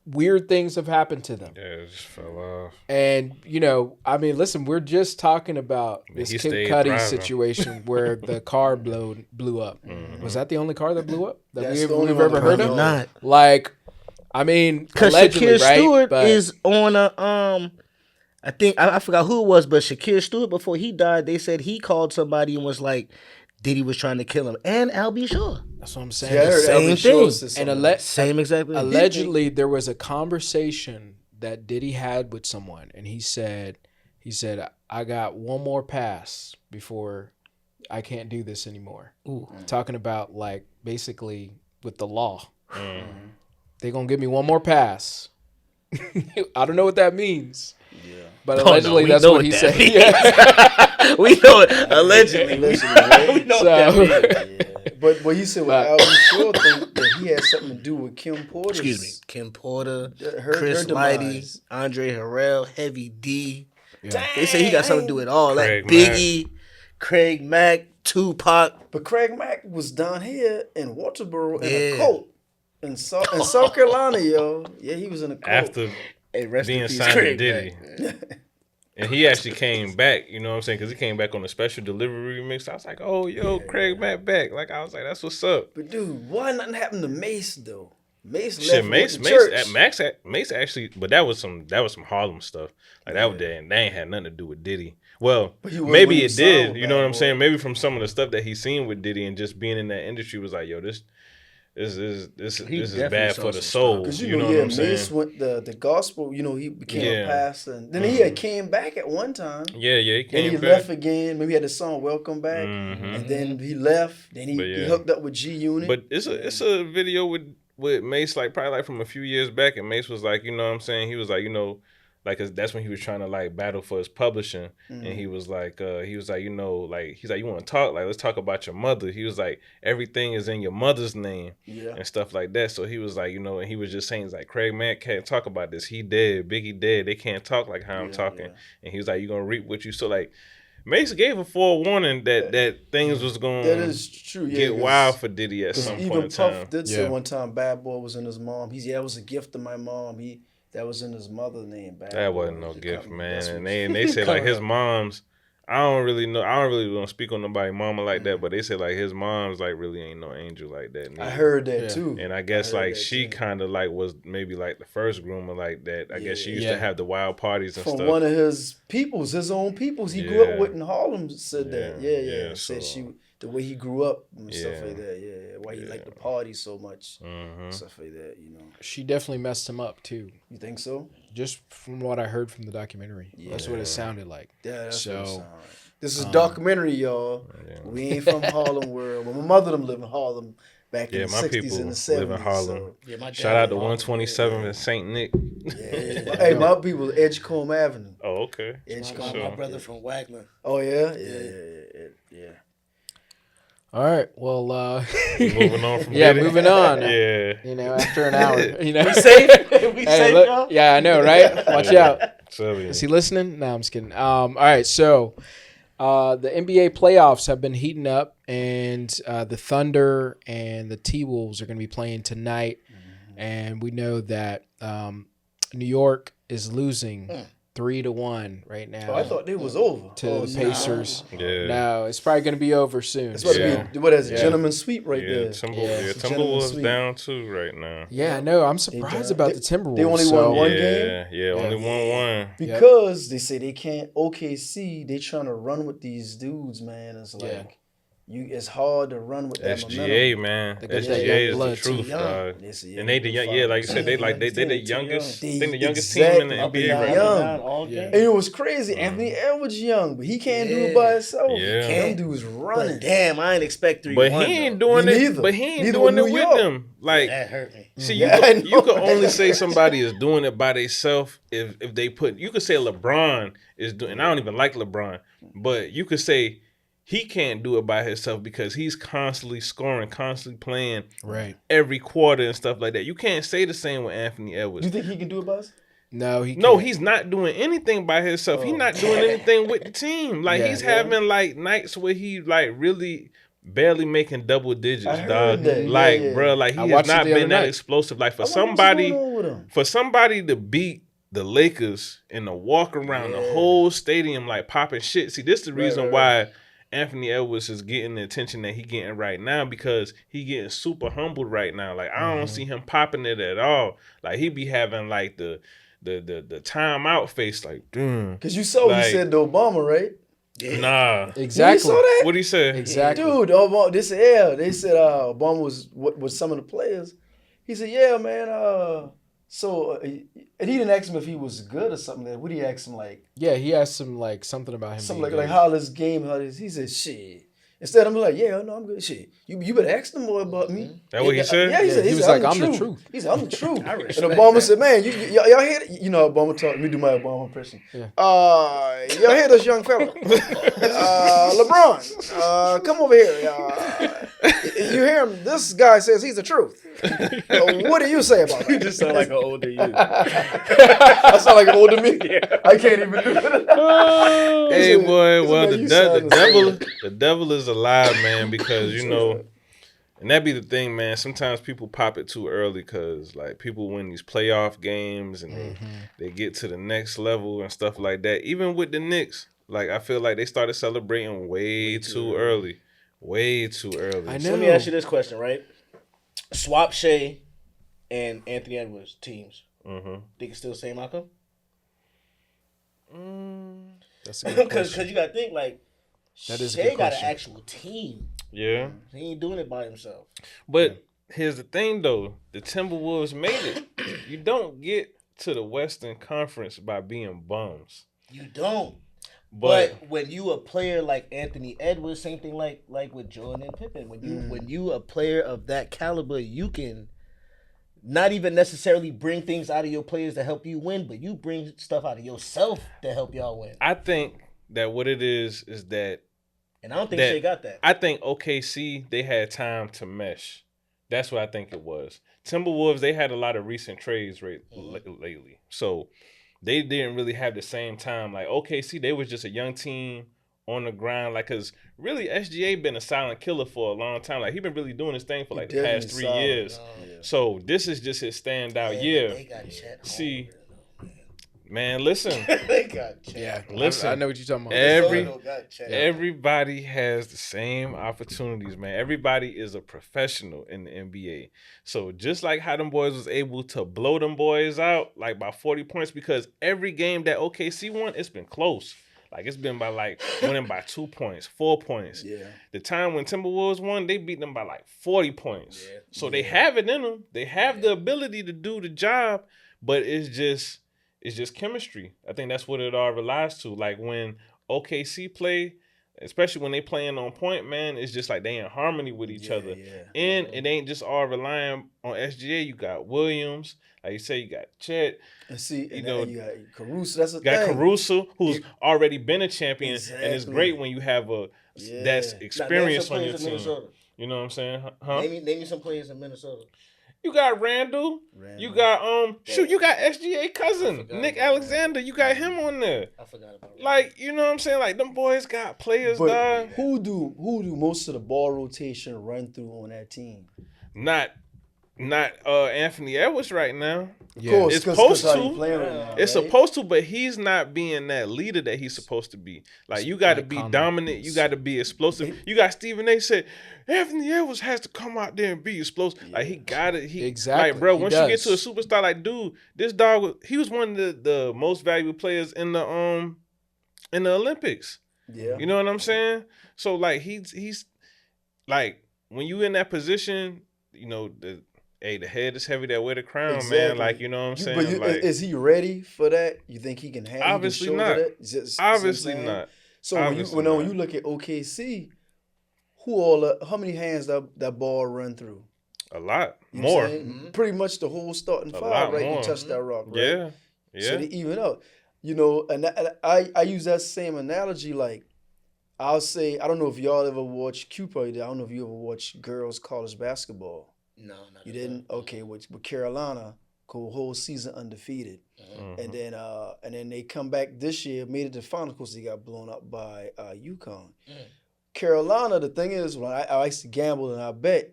weird things have happened to them. Yeah, it just fell off. And, you know, I mean, listen, we're just talking about this he Kid stayed Cudi driving. situation where the car blew up. Was that the only car that blew up that That's the only we've one ever that heard blew of? up. Not Like, I mean, because allegedly, Shakir right? Stewart But- is on a I think I forgot who it was, but Shakir Stewart before he died, they said he called somebody and was like, Diddy was trying to kill him, and Al B. Shaw. That's what I'm saying. Yeah, I heard Same Albie Shore thing. said And something. Same exactly. allegedly, there was a conversation that Diddy had with someone, and he said, I got one more pass before I can't do this anymore. Talking about like basically with the law. They're gonna give me one more pass. I don't know what that means. Yeah. But allegedly we that's know what what he that said. means. Yeah. We know it allegedly. Allegedly, right? We know So- what that means. But what he said with Wow. Albie Shore think that he had something to do with Kim Porter's. Excuse me, Kim Porter, Her Chris demise. Lighty, Andre Harrell, Heavy D. Yeah. They say he got something to do with all that. Craig Biggie, Craig Mack, Tupac. But Craig Mack was down here in Walterboro in Yeah. a cult. In South Carolina, yo. Yeah, he was in a cult. After Hey, rest in being peace, signed to Craig Diddy. Mack. And he actually came back, you know what I'm saying? Because he came back on the special delivery remix. I was like, oh, yo, Craig Mack back. Like, I was like, that's what's up. But dude, why nothing happened to Mace though? Mace Shit, left church. Mace actually, but that was some Harlem stuff. Like that ain't had nothing to do with Diddy. Well, But he was maybe when it he did. signed You know what Bad I'm Boy. saying? Maybe from some of the stuff that he's seen with Diddy and just being in that industry was like, yo, this is definitely bad saw for the some soul. Cause You know what I'm saying? Mace went the gospel. You know, he became Yeah. a pastor, and then he had came back at one time. Yeah, he Then came he back. left again. Maybe he had the song "Welcome Back," Mhm. and then he left. Then he But yeah. hooked up with G Unit. But it's a video with Mace, like probably like from a few years back, and Mace was like, you know what I'm saying? He was like, you know, like 'cause that's when he was trying to like battle for his publishing, and he was like, you know, like he's like, you want to talk? Like, let's talk about your mother. He was like, everything is in your mother's name yeah, and stuff like that. So he was like, you know, and he was just saying, he's like, Craig Mack can't talk about this. He dead, Biggie dead. They can't talk like how I'm talking. yeah. And he was like, you gonna reap what you so like. Mace gave a forewarning that things was going That is true. Yeah, get wild for Diddy at some point even in Puff time. did say Yeah. one time Bad Boy was in his mom. That was a gift to my mom. That was in his mother's name. Bad That Boy wasn't no was the gift, company. man. That's And what- they say like his mom's. I don't really know. I don't really want to speak on nobody's mama like that, but they say like his mom's like really ain't no angel like that. Neither. I heard that Yeah. too. And I guess heard like that she too. kind of like was maybe like the first groomer like that. I guess she used Yeah. to have the wild parties and From stuff. one of his own peoples he grew up Yeah. with in Harlem said that. Yeah, Yeah. yeah, Said so- the way he grew up and stuff Yeah. like that. Yeah. Why he Yeah. liked to party so much. Mhm. Stuff like that, you know. She definitely messed him up too. You think so? Just from what I heard from the documentary, that's what Yeah. it sounded like. Yeah, that's what it So, sound like. This is a documentary, y'all. Yeah. We ain't from Harlem world. Well, my mother them live in Harlem back in Yeah, the my 60s people and the 70s. live in Harlem. So, Yeah, my Shout out dad to was 127 and St. Nick. yeah. Hey, my people, Edgecombe Avenue. Oh, okay. Edgecombe. my brother from Wagner. Oh, yeah? Yeah. all right, well, Moving on from yeah, Diddy. moving on. Yeah. You know, after an hour, you know, Safe? We Hey, safe, look, y'all? yeah, I know, right? Watch out. Tell you. Is he listening? No, I'm just kidding. All right, so the NBA playoffs have been heating up, and the Thunder and the T-Wolves are going to be playing tonight. And we know that New York is losing 3-1 right now Oh, I thought they was over. to the Pacers. Yeah. No, it's probably going to be over soon. It's supposed Yeah. to be, what is it, Yeah. gentleman's sweep right Yeah, there. Yeah. It's a gentleman's Timberwolves sweep. down too right now. Yeah, I know. I'm surprised about the Timberwolves. they only so- won one yeah, game? yeah, only won one. Because they say they can't, OKC, they trying to run with these dudes, man. It's like, Yeah. it's hard to run with that SGA, momentum. man. They got that SGA young is the blood, too. truth, Young. dog. They say, And they the young, yeah, like you said, they like they the youngest, I think the youngest team in the Exactly. NBA right Young. now. All Yeah. game. And it was crazy. Anthony Edwards young, but he can't do it by himself. Yeah. Them dudes But running. damn, I ain't expect 3-1. But he ain't doing Me it. neither. But he ain't Neither doing with it New with York. them. Like, That hurt me. see, Yeah, I you can know. only say somebody is doing it by themselves if they put. You could say LeBron is doing. And I don't even like LeBron, but you could say he can't do it by himself because he's constantly scoring, constantly playing Right. every quarter and stuff like that. You can't say the same with Anthony You Edwards. think he can do it by himself? No, he No, can't. he's not doing anything by himself. He's Oh. not doing anything with the team. Like Yeah. he's having like nights where he like really barely making double digits, I heard dog. that. Yeah, Like, yeah. bro, like he I has watched it not the other been that night. explosive. Like I wonder what's going on with him. for somebody to beat the Lakers and to walk around the whole stadium like popping shit. See, this is the reason right. why Anthony Edwards is getting the attention that he getting right now because he getting super humbled right now. Like I don't see him popping it at all. Like he be having like the timeout face, like damn. Because you saw what Like- he said to Obama, right? Nah. Exactly. You saw that? What do you say? Exactly. Dude, Obama, they said Obama was with some of the players. He said, yeah, man, and he didn't ask him if he was good or something. What did he ask him, like, Yeah, he asked some like something about him. something being like good. how this game, he said, shit. Instead, I'm like, yeah, no, I'm good. Shit, you better ask them more about me. That what he said? Yeah, he said, he was like, I'm the truth. He said, I'm the truth. I And respect Obama that. said, man, y'all hear that? You know, Obama talk. Let me do my Obama impression. Yeah. Y'all hear this young fella? LeBron, come over here. You hear him? This guy says he's the truth. What do you say about that? You just sound like an older you. I sound like an older me. I can't even do that. Hey boy, well man, you sound the devil is alive, man, because you know, and that be the thing, man. Sometimes people pop it too early because like people win these playoff games and they get to the next level and stuff like that. Even with the Knicks, like I feel like they started celebrating way too early. Way too early. I So know. let me ask you this question, right? Swap Shea and Anthony Edwards teams. Mm-hmm. They can still same outcome? That's a good Because question. you got to think, like, That is a Shea good got an question. actual team. Yeah. He ain't doing it by himself. But here's the thing, though. The Timberwolves made it. You don't get to the Western Conference by being bums. You don't. But when you a player like Anthony Edwards, same thing like with Jordan and Pippen. When you a player of that caliber, you can not even necessarily bring things out of your players to help you win, but you bring stuff out of yourself to help y'all win. I think that what it is that And I don't think that- Shea got that. I think OKC, they had time to mesh. That's what I think it was. Timberwolves, they had a lot of recent trades lately. So they didn't really have the same time. Like OKC, they was just a young team on the grind. Like, cause really SGA been a silent killer for a long time. Like he been really doing his thing for like the past 3 years. So this is just his standout year. They got Chet See, Holmgren, man, listen. they got Chet. Yeah, Listen. I know what you're talking about. Everybody has the same opportunities, man. Everybody is a professional in the NBA. So just like how them boys was able to blow them boys out like by 40 points, because every game that OKC won, it's been close. Like it's been by like winning by 2 points, 4 points. Yeah. The time when Timberwolves won, they beat them by like 40 points. Yeah. So they have it in them. They have the ability to do the job, but it's just chemistry. I think that's what it all relies to. Like when OKC play, especially when they playing on point, man, it's just like they in harmony with each other. Yeah. And it ain't just all relying on SGA. You got Williams, like you say, you got Chet. And see, You know, you got Caruso. That's the You got thing. Caruso, who's already been a champion, and it's Exactly. great when you have that's experience on your team. Minnesota. You know what I'm saying? Huh? Name me some players in Minnesota. You got Randall. You got you got SGA cousin Nick Alexander. You got him on there. I forgot about that. Like, you know what I'm saying? Like them boys got players, But dog. who do most of the ball rotation run through on that team? Not Anthony Edwards right now. Of Yeah. course, It's 'cause supposed how to. he playing right now, It's right? supposed to, but he's not being that leader that he's supposed to be. Like you got to be Conley. dominant. You got to be explosive. You got Stephen A. said Anthony Edwards has to come out there and be explosive. Like he got it. Exactly. Like bro, He once you get does. to a superstar, like dude, this dog he was one of the most valuable players in the Olympics. Yeah. You know what I'm saying? So like he's like when you in that position, you know the head is heavy that wear the crown, man. Exactly. Like you know what I'm saying? But Like is he ready for that? You think he can handle? Obviously he can not. shoulder that? Just- obviously see what I'm saying? not. So Obviously when not. you look at OKC, how many hands that ball run through? A lot You know what more. I'm saying? Pretty much the whole starting A five, lot right? more. You touch that rock, right? Yeah. So Yeah. they even out. You know, and I use that same analogy. Like I'll say, I don't know if y'all ever watch Q probably did. I don't know if you ever watch girls college basketball. No, not You didn't? Okay, with Carolina, go whole season undefeated. Mhm. And then they come back this year, made it to the finals because they got blown up by UConn. Carolina, the thing is, when I used to gamble and I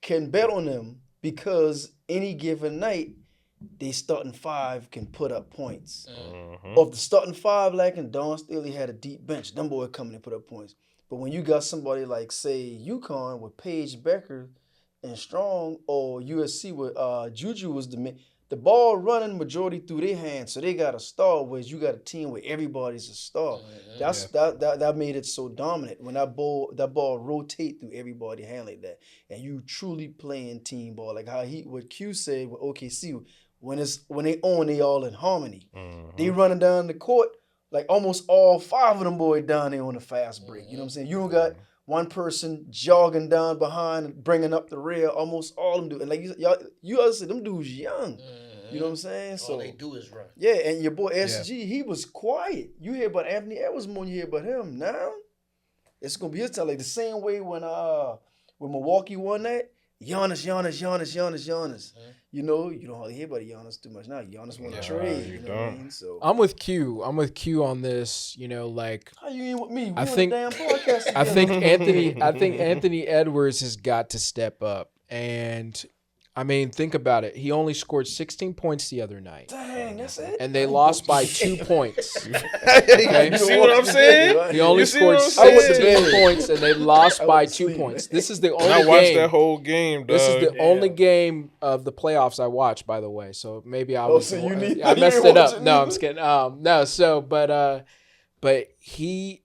can bet on them because any given night, they starting five can put up points. Mhm. Of the starting five lacking, Don Staley had a deep bench. Them boys coming and put up points. But when you got somebody like, say, UConn with Paige Becker and Strong, or USC with Juju was the ball running majority through their hands, so they got a star. Whereas you got a team where everybody's a star. That made it so dominant when that ball rotate through everybody hand like that, and you truly playing team ball like how what Q said with OKC when they own, they all in harmony. They running down the court like almost all five of them boys down there on a fast break. You know what I'm saying? You don't got one person jogging down behind and bringing up the rear. Almost all of them do. And like you all said, them dudes young. You know what I'm saying? So all they do is run. yeah, and your boy SG, he was quiet. You hear about Anthony Edwards more than you hear about him. Now, it's gonna be his time. Like the same way when Milwaukee won that, Giannis. You know, you don't hardly hear about Giannis too much now. Giannis won a trade. you You know what I mean? So I'm with Q. I'm with Q on this. You know, like how you ain't with me? We I on think- the damn podcast I together. think Anthony Edwards has got to step up. And I mean, think about it. He only scored 16 points the other night, Dang, that's it. and they lost by 2 points. You see what I'm saying? He only You see scored what I'm saying? 16 points, and they lost I by went to 2 sleep. points. This is the And I only watched game. that whole game, dog. This is the only game of the playoffs I watched, by the way. So maybe I was so you need- I you messed didn't it watch up. it No, I'm neither? just kidding. No, so but he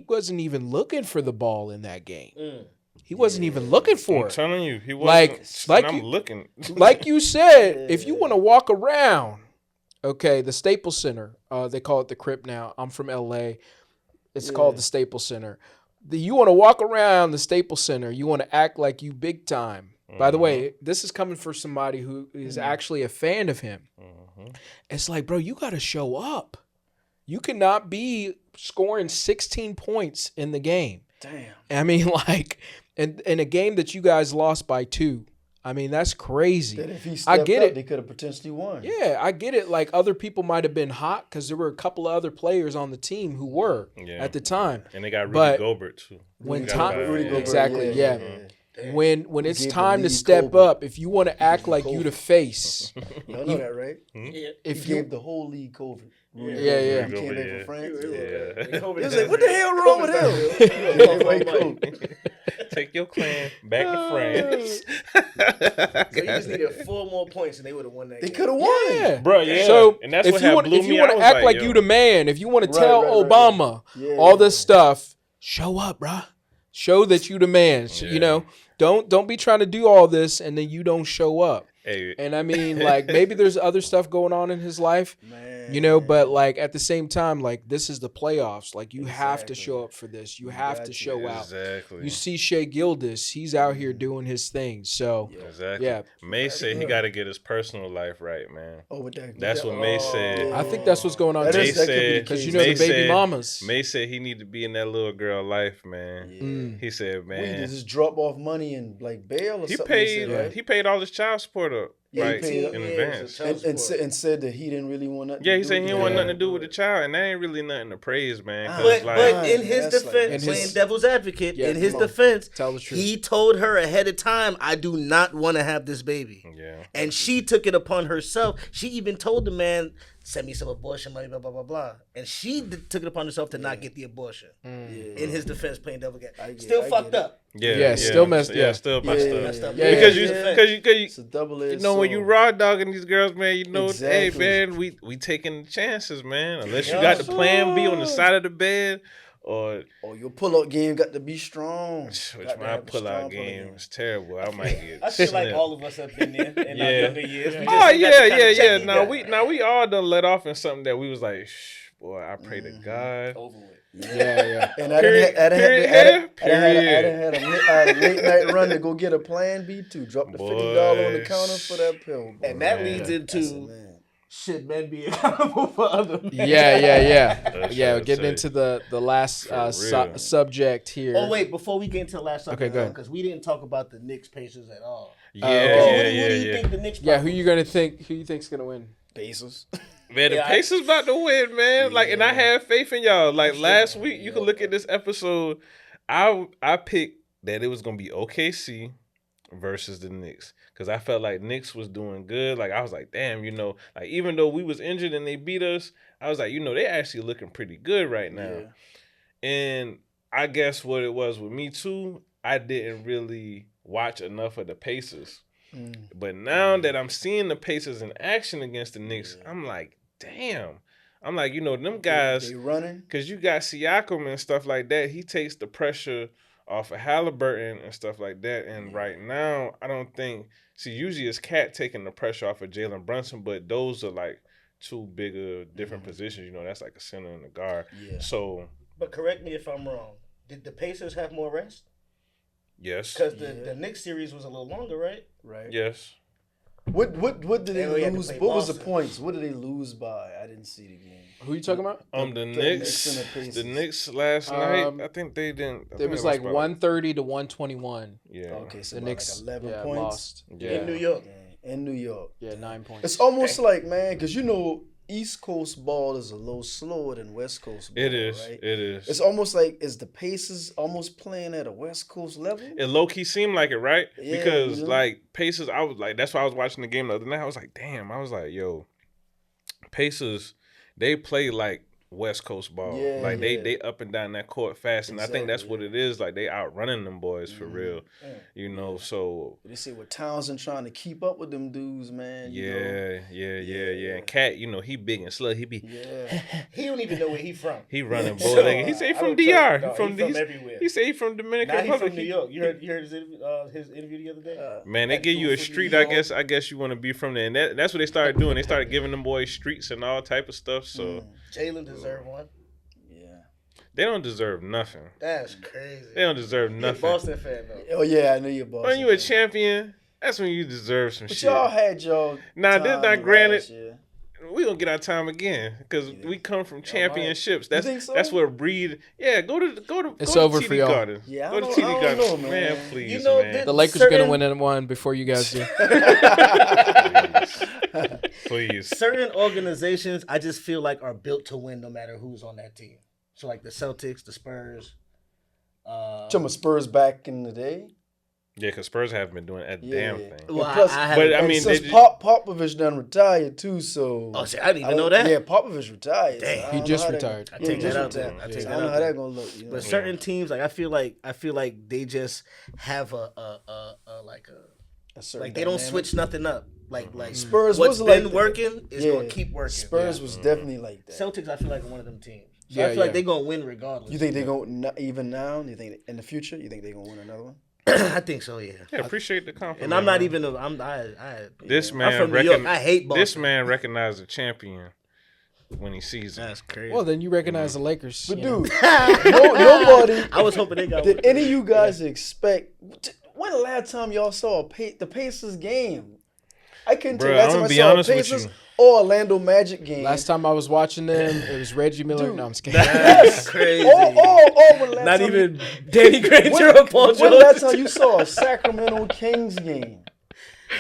wasn't even looking for the ball in that game. He wasn't even looking for I'm it. telling you, he Like wasn't. Like I'm you- looking. Like you said, if you want to walk around, okay, the Staples Center, they call it the Crypt now. I'm from LA. It's called the Staples Center. You want to walk around the Staples Center, you want to act like you big time. By the way, this is coming for somebody who is actually a fan of him. It's like, bro, you got to show up. You cannot be scoring 16 points in the game. Damn. I mean, like, in a game that you guys lost by 2, I mean, that's crazy. That if he I stepped get up, it. they could have potentially won. Yeah, I get it. Like, other people might have been hot because there were a couple of other players on the team who were at the time. And they got Rudy But Gobert too. When Rudy time, Gobert, exactly, yeah. When it's gave the time to lead step Kobe. up, if you want to act like you the face, Y'all know that, right? if He you gave the whole league COVID. Yeah. He came back Yeah. from France. Yeah. He was like, what the hell wrong with him? Everybody cool. Take your clan back to France. So you just needed 4 more points and they would have won that They game. could have won. yeah. Bro, yeah. So And that's if what you had want, blew if me. you I want to was act like yo. you the man, if you want to Right, tell right, Obama Yeah. all this stuff, show up, bruh. Show that you the man. Yeah. You know, don't be trying to do all this and then you don't show up. Hey, And I mean, like, maybe there's other stuff going on in his life, Man. you know, but like at the same time, like, this is the playoffs. Like, you have to Exactly. show up for this. You have got to to. show out. exactly. You see Shea Gildas, he's out here doing his thing. So, Exactly. yeah. May said he got to get his personal life right, man. Oh, with that. That's what May said. I think that's what's going on. That May is- that could be the said, Because you case. know May the baby said- mamas. May said he need to be in that little girl life, man. Yeah. He said, We need to man, just drop off money and like bail or he something. they paid said, right? he paid all his child support up, Yeah, he right, paid in up. advance. and said that he didn't really want nothing. Yeah, to he do said he with didn't it. want nothing to do with the child, and that ain't really nothing to praise, man. 'cause, But, like, but in his That's like- defense, In his- playing devil's advocate, Yeah, in his come on. defense, Tell the truth. he told her ahead of time, I do not want to have this baby. yeah, And she took it upon herself. She even told the man, send me some abortion money, blah, blah, blah, blah. And she took it upon herself to not get the abortion. In his defense, playing devil advocate. Still I fucked get it. up. Yeah, still messed- yeah, yeah. still messed Yeah, up. Messed up. Yeah, Because It's a double-edged you know when you sword. raw dogging these girls, man, you know, Exactly. hey man, we taking chances, man. Unless you got the plan B on the side of the bed, or Oh, your pull-up game got to be strong. which Got to my have a pull strong out pull-up game is terrible. I might get. I feel like snipped. all of us have been there in our Yeah. younger years. We just Oh ain't got the kind of yeah. check he Now got. we all done let off in something that we was like, shh, boy, I pray to God. Over with. Yeah. And Period, I done period, had a late night run to go get a plan B too. Drop the $50 on the Boy. counter for that pill. And that Man. leads That's it, into man. should men be accountable for other men? Yeah. That's Yeah, what I getting say. into the last For real. subject here. Oh wait, before we get into the last subject, Okay, go ahead. because we didn't talk about the Knicks Pacers at all. Yeah, okay. Who do you think the Knicks? Yeah, who you gonna think? Who you think's gonna win? Bezos. Man, the Yeah, Pacers about to win, man. Like, and I have faith in y'all. Like last week, you can look at this episode. I picked that it was gonna be OKC versus the Knicks because I felt like Knicks was doing good. Like I was like, damn, you know, like even though we was injured and they beat us, I was like, you know, they actually looking pretty good right now. Yeah. And I guess what it was with me too, I didn't really watch enough of the Pacers. But now that I'm seeing the Pacers in action against the Knicks, I'm like, damn. I'm like, you know, them guys, They running. because you got Siakam and stuff like that. He takes the pressure off of Halliburton and stuff like that. And right now, I don't think, usually it's Cat taking the pressure off of Jalen Brunson, but those are like two bigger, different positions. You know, that's like a center and a guard. Yeah. So, But correct me if I'm wrong. Did the Pacers have more rest? yes. Because the Knicks series was a little longer, right? Right. Yes. What did They only they had to lose? play What was the Boston. points? What did they lose by? I didn't see the game. Who you talking about? The Knicks Knicks, and the Pacers. the Knicks last night, Um, I think they didn't. I It think was they lost like by 130 to 121. Yeah. Okay, so The about Knicks like 11 yeah, points. lost. Yeah. In New York. Yeah, in New York. Yeah, 9 points. It's almost like, man, because you know, East Coast ball is a little slower than West Coast ball. It is. Right? It is. It's almost like, is the Pacers almost playing at a West Coast level? It low key seemed like it, right? Yeah, Because you know? like Pacers, I was like, that's why I was watching the game the other night. I was like, damn. I was like, yo, Pacers, they play like West Coast ball. Yeah, like yeah. they up and down that court fast, and I think that's what Exactly, it is. Like they outrunning them boys for Mm-hmm. real. You know, so They say with Townsend trying to keep up with them dudes, man. You know? yeah. And Cat, you know, he big and slow. He be Yeah. He don't even know where he from. he running So, boy. Like, he say he I from don't DR. trust- He no, from, he from he's- everywhere. He say he from Dominican Now he Republic. from New York. You heard his interview the other day? Man, they That give you dude a from street. New I York. guess you want to be from there, and that's what they started doing. They started giving them boys streets and all type of stuff. So Jalen deserved one. Yeah. they don't deserve nothing. That's crazy. They don't deserve You're a nothing. Boston fan though. Oh, yeah, I know you're Boston. When you a champion, that's when you deserve some But shit. y'all had y'all. Nah, this time not granted. last year. we gonna get our time again because we come from championships. You think so? That's what breed. Yeah, go to It's go over to for TD y'all. Garden. Yeah, go to I TD don't Garden, know, man. Please, You know, man. The Lakers gonna win in one before you guys do. Please. Certain organizations, I just feel like are built to win no matter who's on that team. So like the Celtics, the Spurs. Some Spurs back in the day. Yeah, because Spurs haven't been doing that damn thing. Well, And plus, But I and mean, since they- Popovich done retired too, so Oh, see, I didn't even know that. Yeah, Popovich retired. Damn. So I He don't just know how retired. I Yeah, take just that out retired. there. I So take I that don't know out how there. that gonna look. You know? But certain teams, like I feel like they just have a certain like they don't dynamic. switch nothing up. Like Spurs what's was been like that. working is Yeah. gonna keep working. Spurs was definitely like that. Celtics, I feel like are one of them teams. So Yeah, I feel like yeah. they're gonna win regardless. You think they gonna even now? You think in the future? You think they gonna win another one? I think so, yeah. Yeah, appreciate the compliment. And I'm not man. even. This I'm man from New York. I hate Boston. This man recognized a champion when he sees it. That's crazy. Well, then you recognize the Lakers. But you know. dude, nobody. I was hoping they got. Did any of you guys expect? When the last time y'all saw the Pacers game? I couldn't tell Bruh, you last I'm time gonna I be saw a honest with Pacers you. or Orlando Magic game. Last time I was watching them, it was Reggie Miller. Dude. No, I'm just kidding. That's crazy. when the last Not time even Danny Granger or Paul When George. the last time you saw a Sacramento Kings game?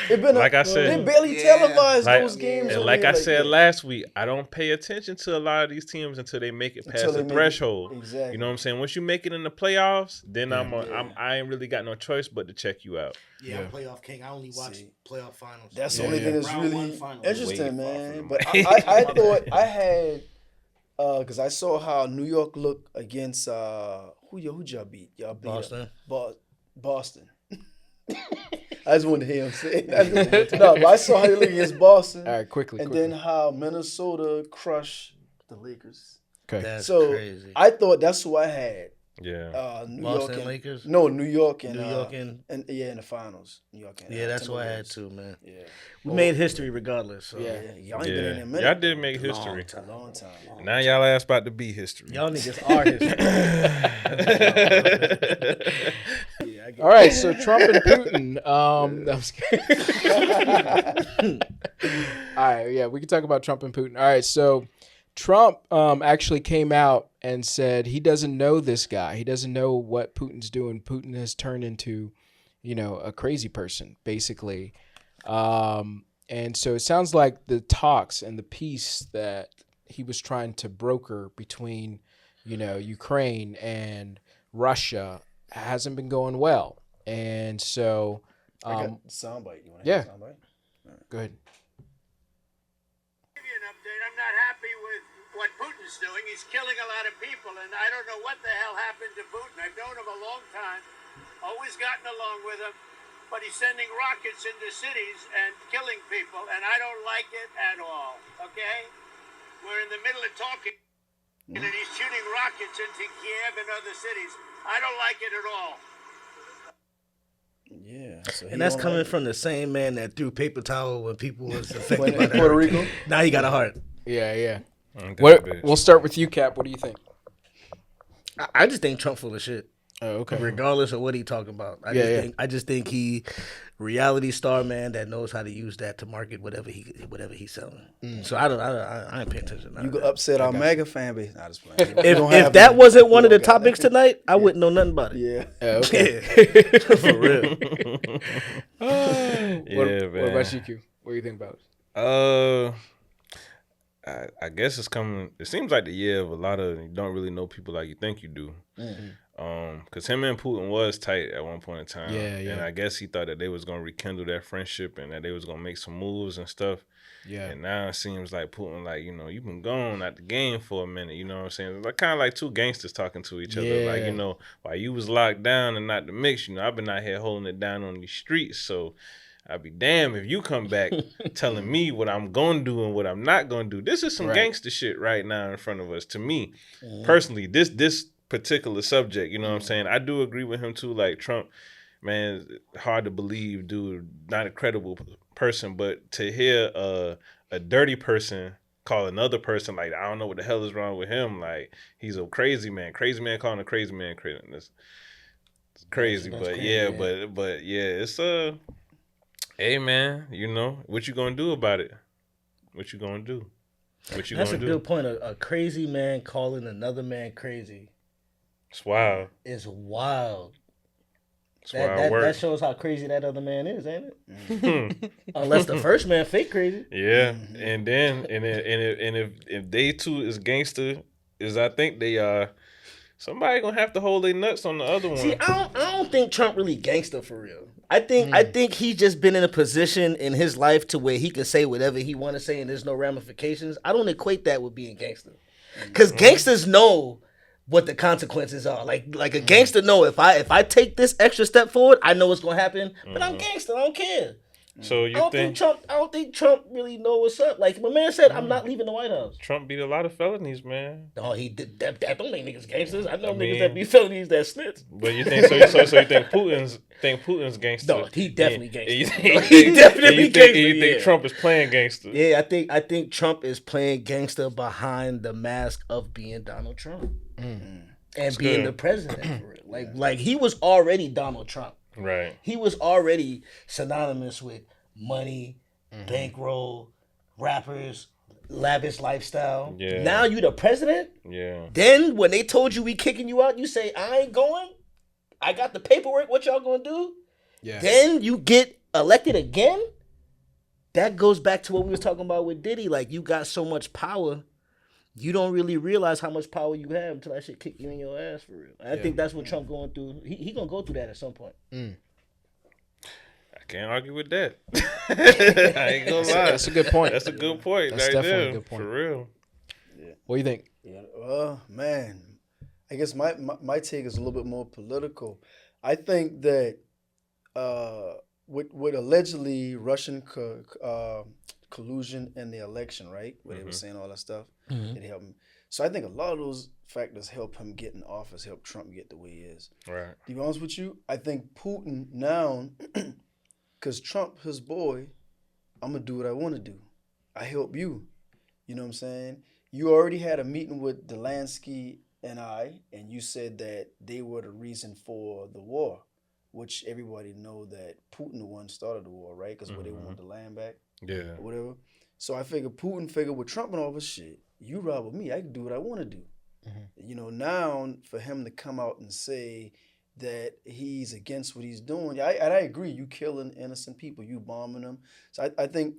It been Like I said- they barely televised Like- those games. And over like here I said that. last week, I don't pay attention to a lot of these teams until they make it past Until they the make it- threshold. exactly. You know what I'm saying? Once you make it in the playoffs, then I ain't really got no choice but to check you out. Yeah, I'm playoff king. I only watch See. playoff finals. That's the only thing that's Round really one finals. interesting, Way far man. from But the I thought I had because I saw how New York looked against who y'all beat? Y'all beat Boston. Boston. I just wanted to hear him say it. No, but I saw how they looked against Boston. All right, quickly. And then how Minnesota crushed the Lakers. Okay. That's So crazy. I thought that's who I had. Yeah. New Boston York and, Lakers? No, New York and New York and in the finals. New York and yeah, that's what I had Timberwolves. too, man. Yeah, We made history regardless. So. Yeah. y'all ain't been in there a Yeah. minute. Y'all did make history. A long time. Now y'all ass about to be history. Y'all niggas are history. Yeah, I get All right, so Trump and Putin. No, I'm just kidding. All right, yeah, we can talk about Trump and Putin. All right, so Trump actually came out and said he doesn't know this guy. He doesn't know what Putin's doing. Putin has turned into, a crazy person, basically. And so it sounds like the talks and the peace that he was trying to broker between, Ukraine and Russia hasn't been going well. And so, I got soundbite. You want to yeah. hear soundbite? go ahead. Give you an update. I'm not happy with what Putin's doing. He's killing a lot of people, and I don't know what the hell happened to Putin. I've known him a long time, always gotten along with him, but he's sending rockets into cities and killing people, and I don't like it at all, okay? We're in the middle of talking, and he's shooting rockets into Kiev and other cities. I don't like it at all. Yeah. So And that's coming from the same man that threw paper towel when people was affected in by the Puerto hurricane. Rico. Now he got a heart. Yeah, yeah. That What? bitch. We'll start with you, Cap. What do you think? I just think Trump full of shit. Oh, okay. Regardless of what he talking about. I just think he reality star man that knows how to use that to market whatever he's selling. So I ain't paying attention. You could upset our MAGA fan base. Nah, just playing. If that wasn't one of the topics tonight, I wouldn't know nothing about it. Yeah. Oh, okay. For real. What man. about you, Q? What do you think about it? I guess it's coming. It seems like the year of a lot of you don't really know people like you think you do. Because him and Putin was tight at one point in time. Yeah, yeah. And I guess he thought that they was gonna rekindle that friendship and that they was gonna make some moves and stuff. Yeah. And now it seems like Putin, like, you've been gone out the game for a minute. You know what I'm saying? Like kind of like two gangsters talking to each other. Yeah. Like, while you was locked down and not the mix, I've been out here holding it down on these streets. So I'd be damned if you come back telling me what I'm going to do and what I'm not going to do. This is some Right. gangster shit right now in front of us. To me, personally, this particular subject, you know what I'm saying? I do agree with him too. Like Trump, man, hard to believe, dude, not a credible person. But to hear a dirty person call another person, like, I don't know what the hell is wrong with him. Like, he's a crazy man calling a crazy man crazy. It's crazy, That's but crazy, yeah, yeah. but yeah, it's hey man, what you gonna do about it? What you gonna do? What you That's a gonna do? good point. A crazy man calling another man crazy It's wild. is wild. It's That wild work. shows how crazy that other man is, ain't it? Hmm. Unless the first man fake crazy. Yeah, and then if they two is gangster, as I think they are, somebody gonna have to hold their nuts on the other one. See, I don't think Trump really gangster for real. I think he's just been in a position in his life to where he can say whatever he want to say and there's no ramifications. I don't equate that with being gangster, because gangsters know what the consequences are. Like a gangster know if I take this extra step forward, I know what's gonna happen. But I'm gangster. I don't care. So you think I don't think Trump really know what's up. Like my man said, I'm not leaving the White House. Trump beat a lot of felonies, man? No, he did that don't make niggas gangsters. I know niggas mean- that be felonies that snitch. But you think so? So you think Putin's gangster? No, he definitely And gangster. you He think, definitely and you think, gangster, and you think yeah. Trump is playing gangster? Yeah, I think Trump is playing gangster behind the mask of being Donald Trump and being good. the president. For real. Like he was already Donald Trump. Right. He was already synonymous with money, bankroll, rappers, lavish lifestyle. Yeah. Now you the president. Yeah. Then when they told you we kicking you out, you say I ain't going. I got the paperwork. What y'all gonna do? Yeah. Then you get elected again. That goes back to what we was talking about with Diddy. Like you got so much power, you don't really realize how much power you have until that shit kick you in your ass for real. And I think that's what Trump going through. He gonna go through that at some point. I can't argue with that. I ain't gonna lie. That's a good point. That's a good point. That's right definitely a there, good point. For real. What do you think? Yeah, man, I guess my take is a little bit more political. I think that with allegedly Russian collusion in the election, right, where they were saying all that stuff, it helped him. So I think a lot of those factors help him get in office, help Trump get the way he is. Right. To be honest with you, I think Putin now, because Trump, his boy, I'm going to do what I want to do. I help you. You know what I'm saying? You already had a meeting with Zelensky and and you said that they were the reason for the war, which everybody know that Putin the one started the war, right? Because they wanted the land back Yeah. or whatever. So I figured Putin figured with Trump and all this shit, you ride with me, I can do what I want to do. You know, now for him to come out and say that he's against what he's doing, I agree. You killing innocent people, you bombing them. So I think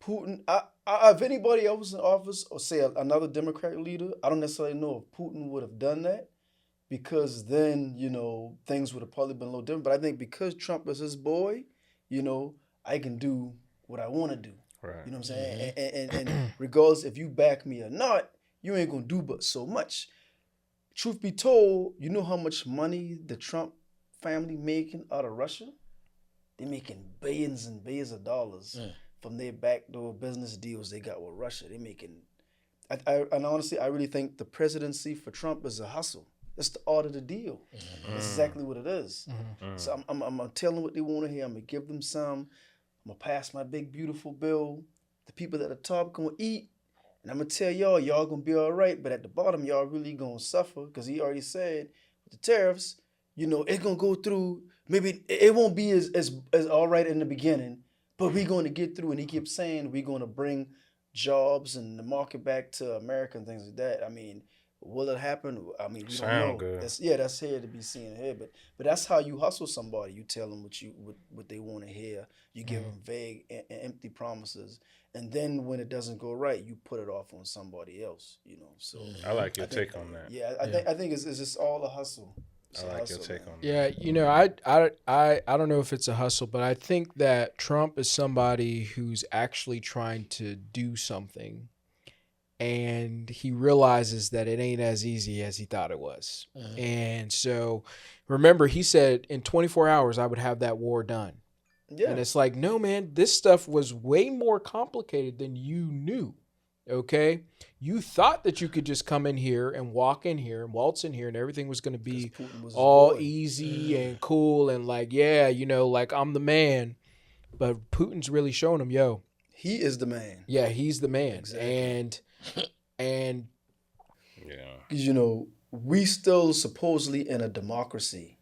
Putin. If anybody else was in office, or say another Democratic leader, I don't necessarily know if Putin would have done that, because then things would have probably been a little different. But I think because Trump is his boy, I can do what I want to do. Right. You know what I'm saying? And regardless if you back me or not, you ain't gonna do but so much. Truth be told, you know how much money the Trump family making out of Russia? They're making billions and billions of dollars from their backdoor business deals they got with Russia. They're making. And honestly, I really think the presidency for Trump is a hustle. It's the art of the deal. That's exactly what it is. So I'm gonna tell them what they want to hear. I'm gonna give them some. I'm gonna pass my big beautiful bill. The people at the top gonna eat, and I'm gonna tell y'all gonna be all right. But at the bottom, y'all really gonna suffer, because he already said with the tariffs, it's gonna go through. Maybe it won't be as all right in the beginning, but we're going to get through. And he keeps saying we're going to bring jobs and the market back to America and things like that. I mean, will it happen? I mean, we don't know. Good. That's here to be seen here. But that's how you hustle somebody. You tell them what they want to hear. You give them vague and empty promises, and then when it doesn't go right, you put it off on somebody else. So I like your take on that. Yeah, I think it's just all a hustle. It's I a like hustle, your take man. on that. Yeah, I don't know if it's a hustle, but I think that Trump is somebody who's actually trying to do something, and he realizes that it ain't as easy as he thought it was. And so, remember, he said in 24 hours I would have that war done. Yeah. And it's like, no, man, this stuff was way more complicated than you knew. Okay? You thought that you could just come in here and walk in here and waltz in here and everything was going to be 'Cause Putin was his all boy. easy and cool and like, yeah, like I'm the man. But Putin's really showing him, yo, He is the man. yeah, he's the man. Exactly. And Yeah. We still supposedly in a democracy.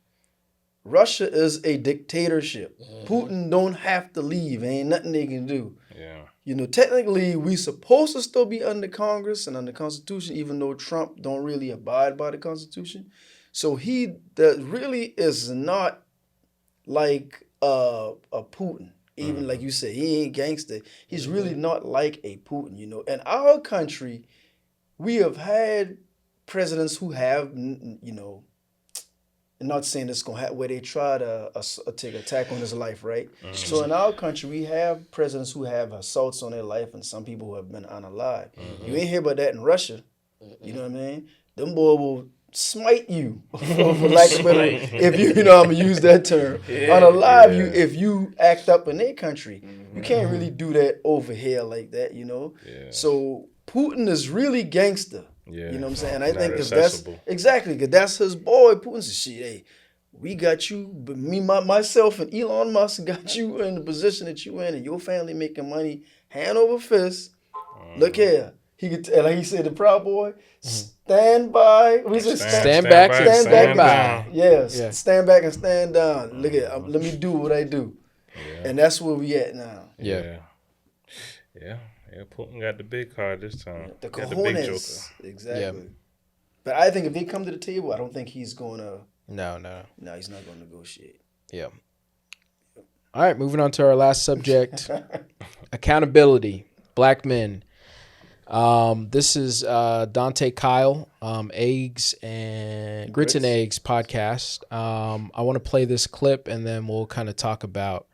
Russia is a dictatorship. Putin don't have to leave. Ain't nothing they can do. Yeah. You know, technically, we supposed to still be under Congress and under Constitution, even though Trump don't really abide by the Constitution. So that really is not like a Putin. Even like you said, he ain't gangster. He's really not like a Putin, you know. In our country, we have had presidents who have, you know, I'm not saying it's going to happen, where they try to take attack on his life, right? So in our country, we have presidents who have assaults on their life and some people who have been unalive. You ain't hear about that in Russia. You know what I mean? Them boy will smite you, for lack of better, if you know I'm going to use that term. Unalive you if you act up in their country. You can't really do that over here like that, you know? So Putin is really gangster. Yeah, you know what I'm saying? And I think because that's exactly because that's his boy. Putin said, "Shit, hey, we got you, but myself, and Elon Musk got you in the position that you in, and your family making money hand over fist. Look here, he could, like he said, the Proud Boy, stand by. We said stand back, stand by. Yes, stand back and stand down. Look at, let me do what I do, and that's where we at now. Yeah. Yeah, Putin got the big card this time. The got cojones. the big joker. Exactly. Yeah. But I think if they come to the table, I don't think he's going to. No, he's not going to negotiate. Yeah. All right, moving on to our last subject. Accountability. Black men. This is Donta Kyle, Eggs and Grits and Eggs podcast. I want to play this clip and then we'll kind of talk about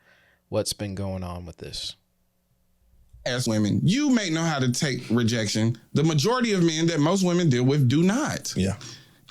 what's been going on with this. As women, you may know how to take rejection. The majority of men that most women deal with do not. Yeah.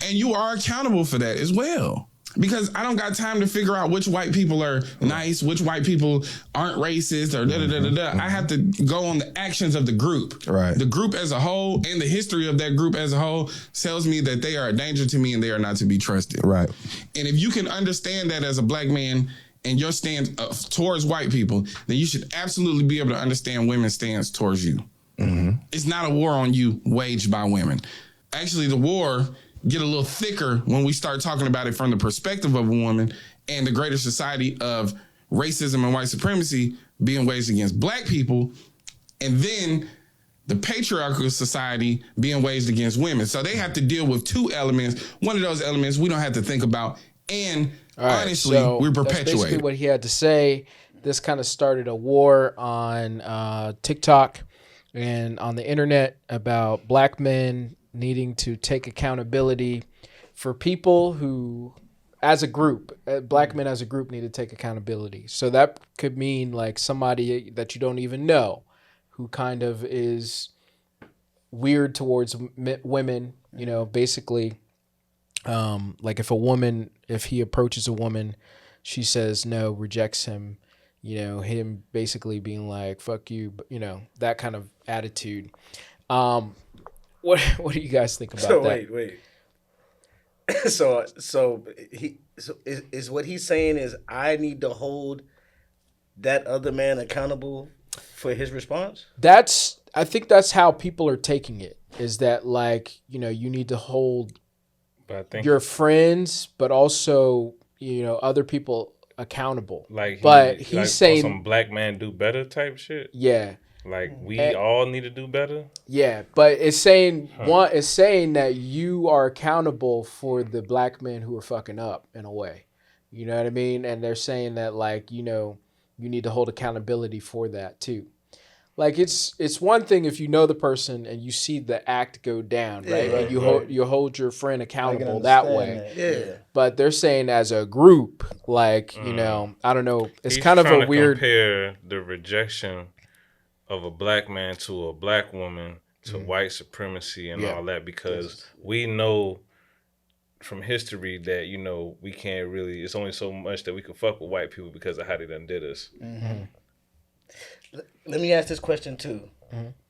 And you are accountable for that as well. Because I don't got time to figure out which white people are nice, which white people aren't racist, or da-da-da-da-da. I have to go on the actions of the group. Right. The group as a whole and the history of that group as a whole tells me that they are a danger to me and they are not to be trusted. Right. And if you can understand that as a black man and your stance towards white people, then you should absolutely be able to understand women's stance towards you. Mm-hmm. It's not a war on you waged by women. Actually, the war get a little thicker when we start talking about it from the perspective of a woman and the greater society of racism and white supremacy being waged against black people, and then the patriarchal society being waged against women. So they have to deal with two elements. One of those elements we don't have to think about, and honestly, so we perpetuate. That's basically what he had to say. This kind of started a war on TikTok and on the internet about black men needing to take accountability for people who, as a group, black men as a group need to take accountability. So that could mean like somebody that you don't even know who kind of is weird towards women, you know, basically. Like if he approaches a woman, she says no, rejects him, you know, him basically being like, fuck you, you know, that kind of attitude. What do you guys think about that? Wait. So is what he's saying is I need to hold that other man accountable for his response? I think that's how people are taking it, is that like, you know, you need to hold your friends, but also, you know, other people accountable. Like, he's like saying some black man do better type shit. Yeah. Like we all need to do better. Yeah, but it's saying it's saying that you are accountable for the black men who are fucking up in a way. You know what I mean? And they're saying that like, you know, you need to hold accountability for that too. Like it's one thing if you know the person and you see the act go down, right? And you hold your friend accountable that way. Yeah. But they're saying as a group, like, you know, I don't know. It's kind of a weird compare the rejection of a black man to a black woman to white supremacy and all that, because we know from history that, you know, we can't really, it's only so much that we can fuck with white people because of how they done did us. Mm-hmm. Let me ask this question too,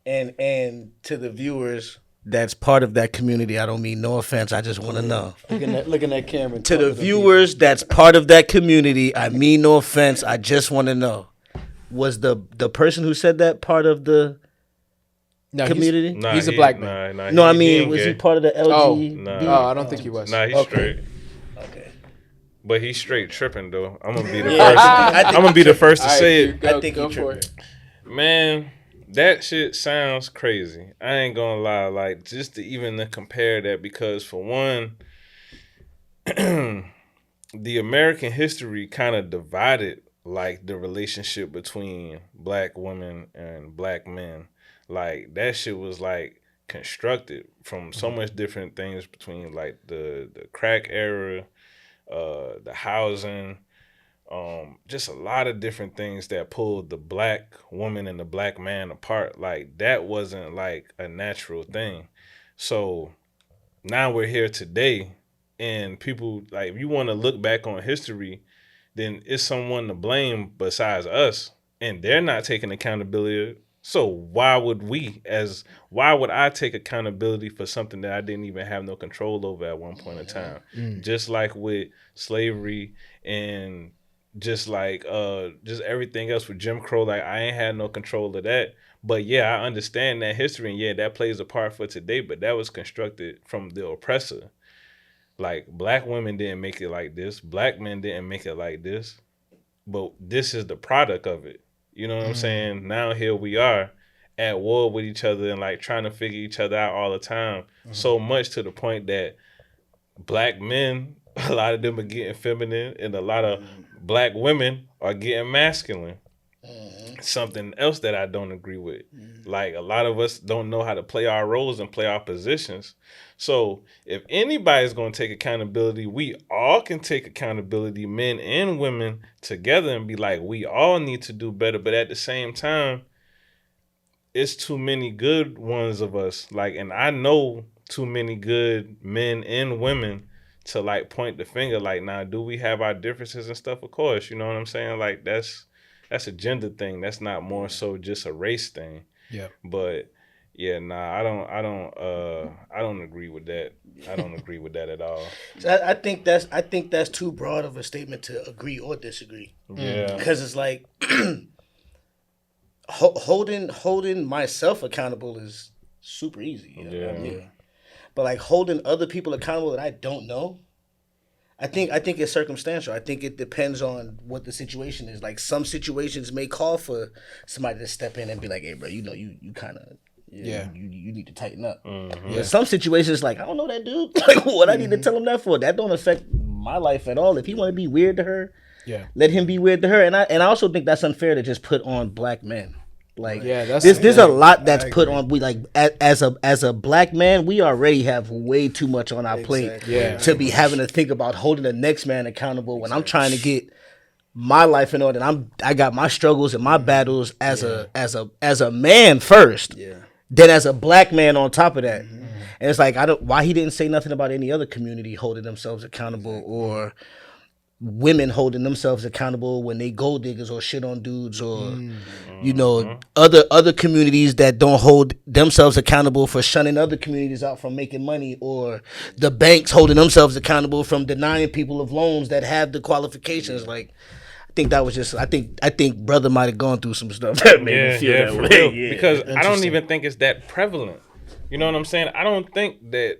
and to the viewers that's part of that community. I don't mean no offense. I just want to know. Looking at camera. To the viewers that's part of that community, I mean no offense. I just want to know. Was the person who said that part of the community? He's a black man. Was he part of the LGBT? I don't think he was. Nah, he's straight. Okay. But he's straight tripping though. I'm gonna be the first. I'm gonna be the first to say it. I think he tripping. Man, that shit sounds crazy. I ain't gonna lie. Like, just to even to compare that, because for one, the American history kind of divided like the relationship between black women and black men. Like that shit was like constructed from so much different things between like the crack era, the housing, just a lot of different things that pulled the black woman and the black man apart. Like that wasn't like a natural thing. So now we're here today, and people like if you want to look back on history, then it's someone to blame besides us, and they're not taking accountability. So why would I take accountability for something that I didn't even have no control over at one point in time? Just like with slavery and just like just everything else with Jim Crow, like I ain't had no control of that. But yeah, I understand that history, and yeah, that plays a part for today, but that was constructed from the oppressor. Like black women didn't make it like this, black men didn't make it like this, but this is the product of it. You know what I'm saying? Now here we are at war with each other and like trying to figure each other out all the time. So much to the point that black men, a lot of them are getting feminine, and a lot of black women are getting masculine. Something else that I don't agree with. Like a lot of us don't know how to play our roles and play our positions. So if anybody's going to take accountability, we all can take accountability, men and women together, and be like, we all need to do better. But at the same time, it's too many good ones of us. Like, and I know too many good men and women to like point the finger. Like, now, do we have our differences and stuff? Of course, you know what I'm saying? Like, that's a gender thing. That's not more so just a race thing. Yeah. But yeah, nah, I don't agree with that. I don't agree with that at all. So I think that's too broad of a statement to agree or disagree. Yeah. Because it's like holding myself accountable is super easy. Yeah. But like holding other people accountable that I don't know, I think it's circumstantial. I think it depends on what the situation is. Like some situations may call for somebody to step in and be like, "Hey, bro, you know, you kind of, you need to tighten up." But some situations, like I don't know that dude. Like, what I need to tell him that for? That don't affect my life at all. If he want to be weird to her, let him be weird to her. And I also think that's unfair to just put on black men. Like there's a lot that's put on. We like as a black man, we already have way too much on our plate to be having to think about holding the next man accountable when I'm trying to get my life in order. And I got my struggles and my battles as a man first. Then as a black man on top of that. And it's like why he didn't say nothing about any other community holding themselves accountable or women holding themselves accountable when they gold diggers or shit on dudes or you know other communities that don't hold themselves accountable for shunning other communities out from making money, or the banks holding themselves accountable from denying people of loans that have the qualifications. Like I think that was just I think brother might have gone through some stuff that made me feel that for way. Real. Because I don't even think it's that prevalent. You know what I'm saying? I don't think that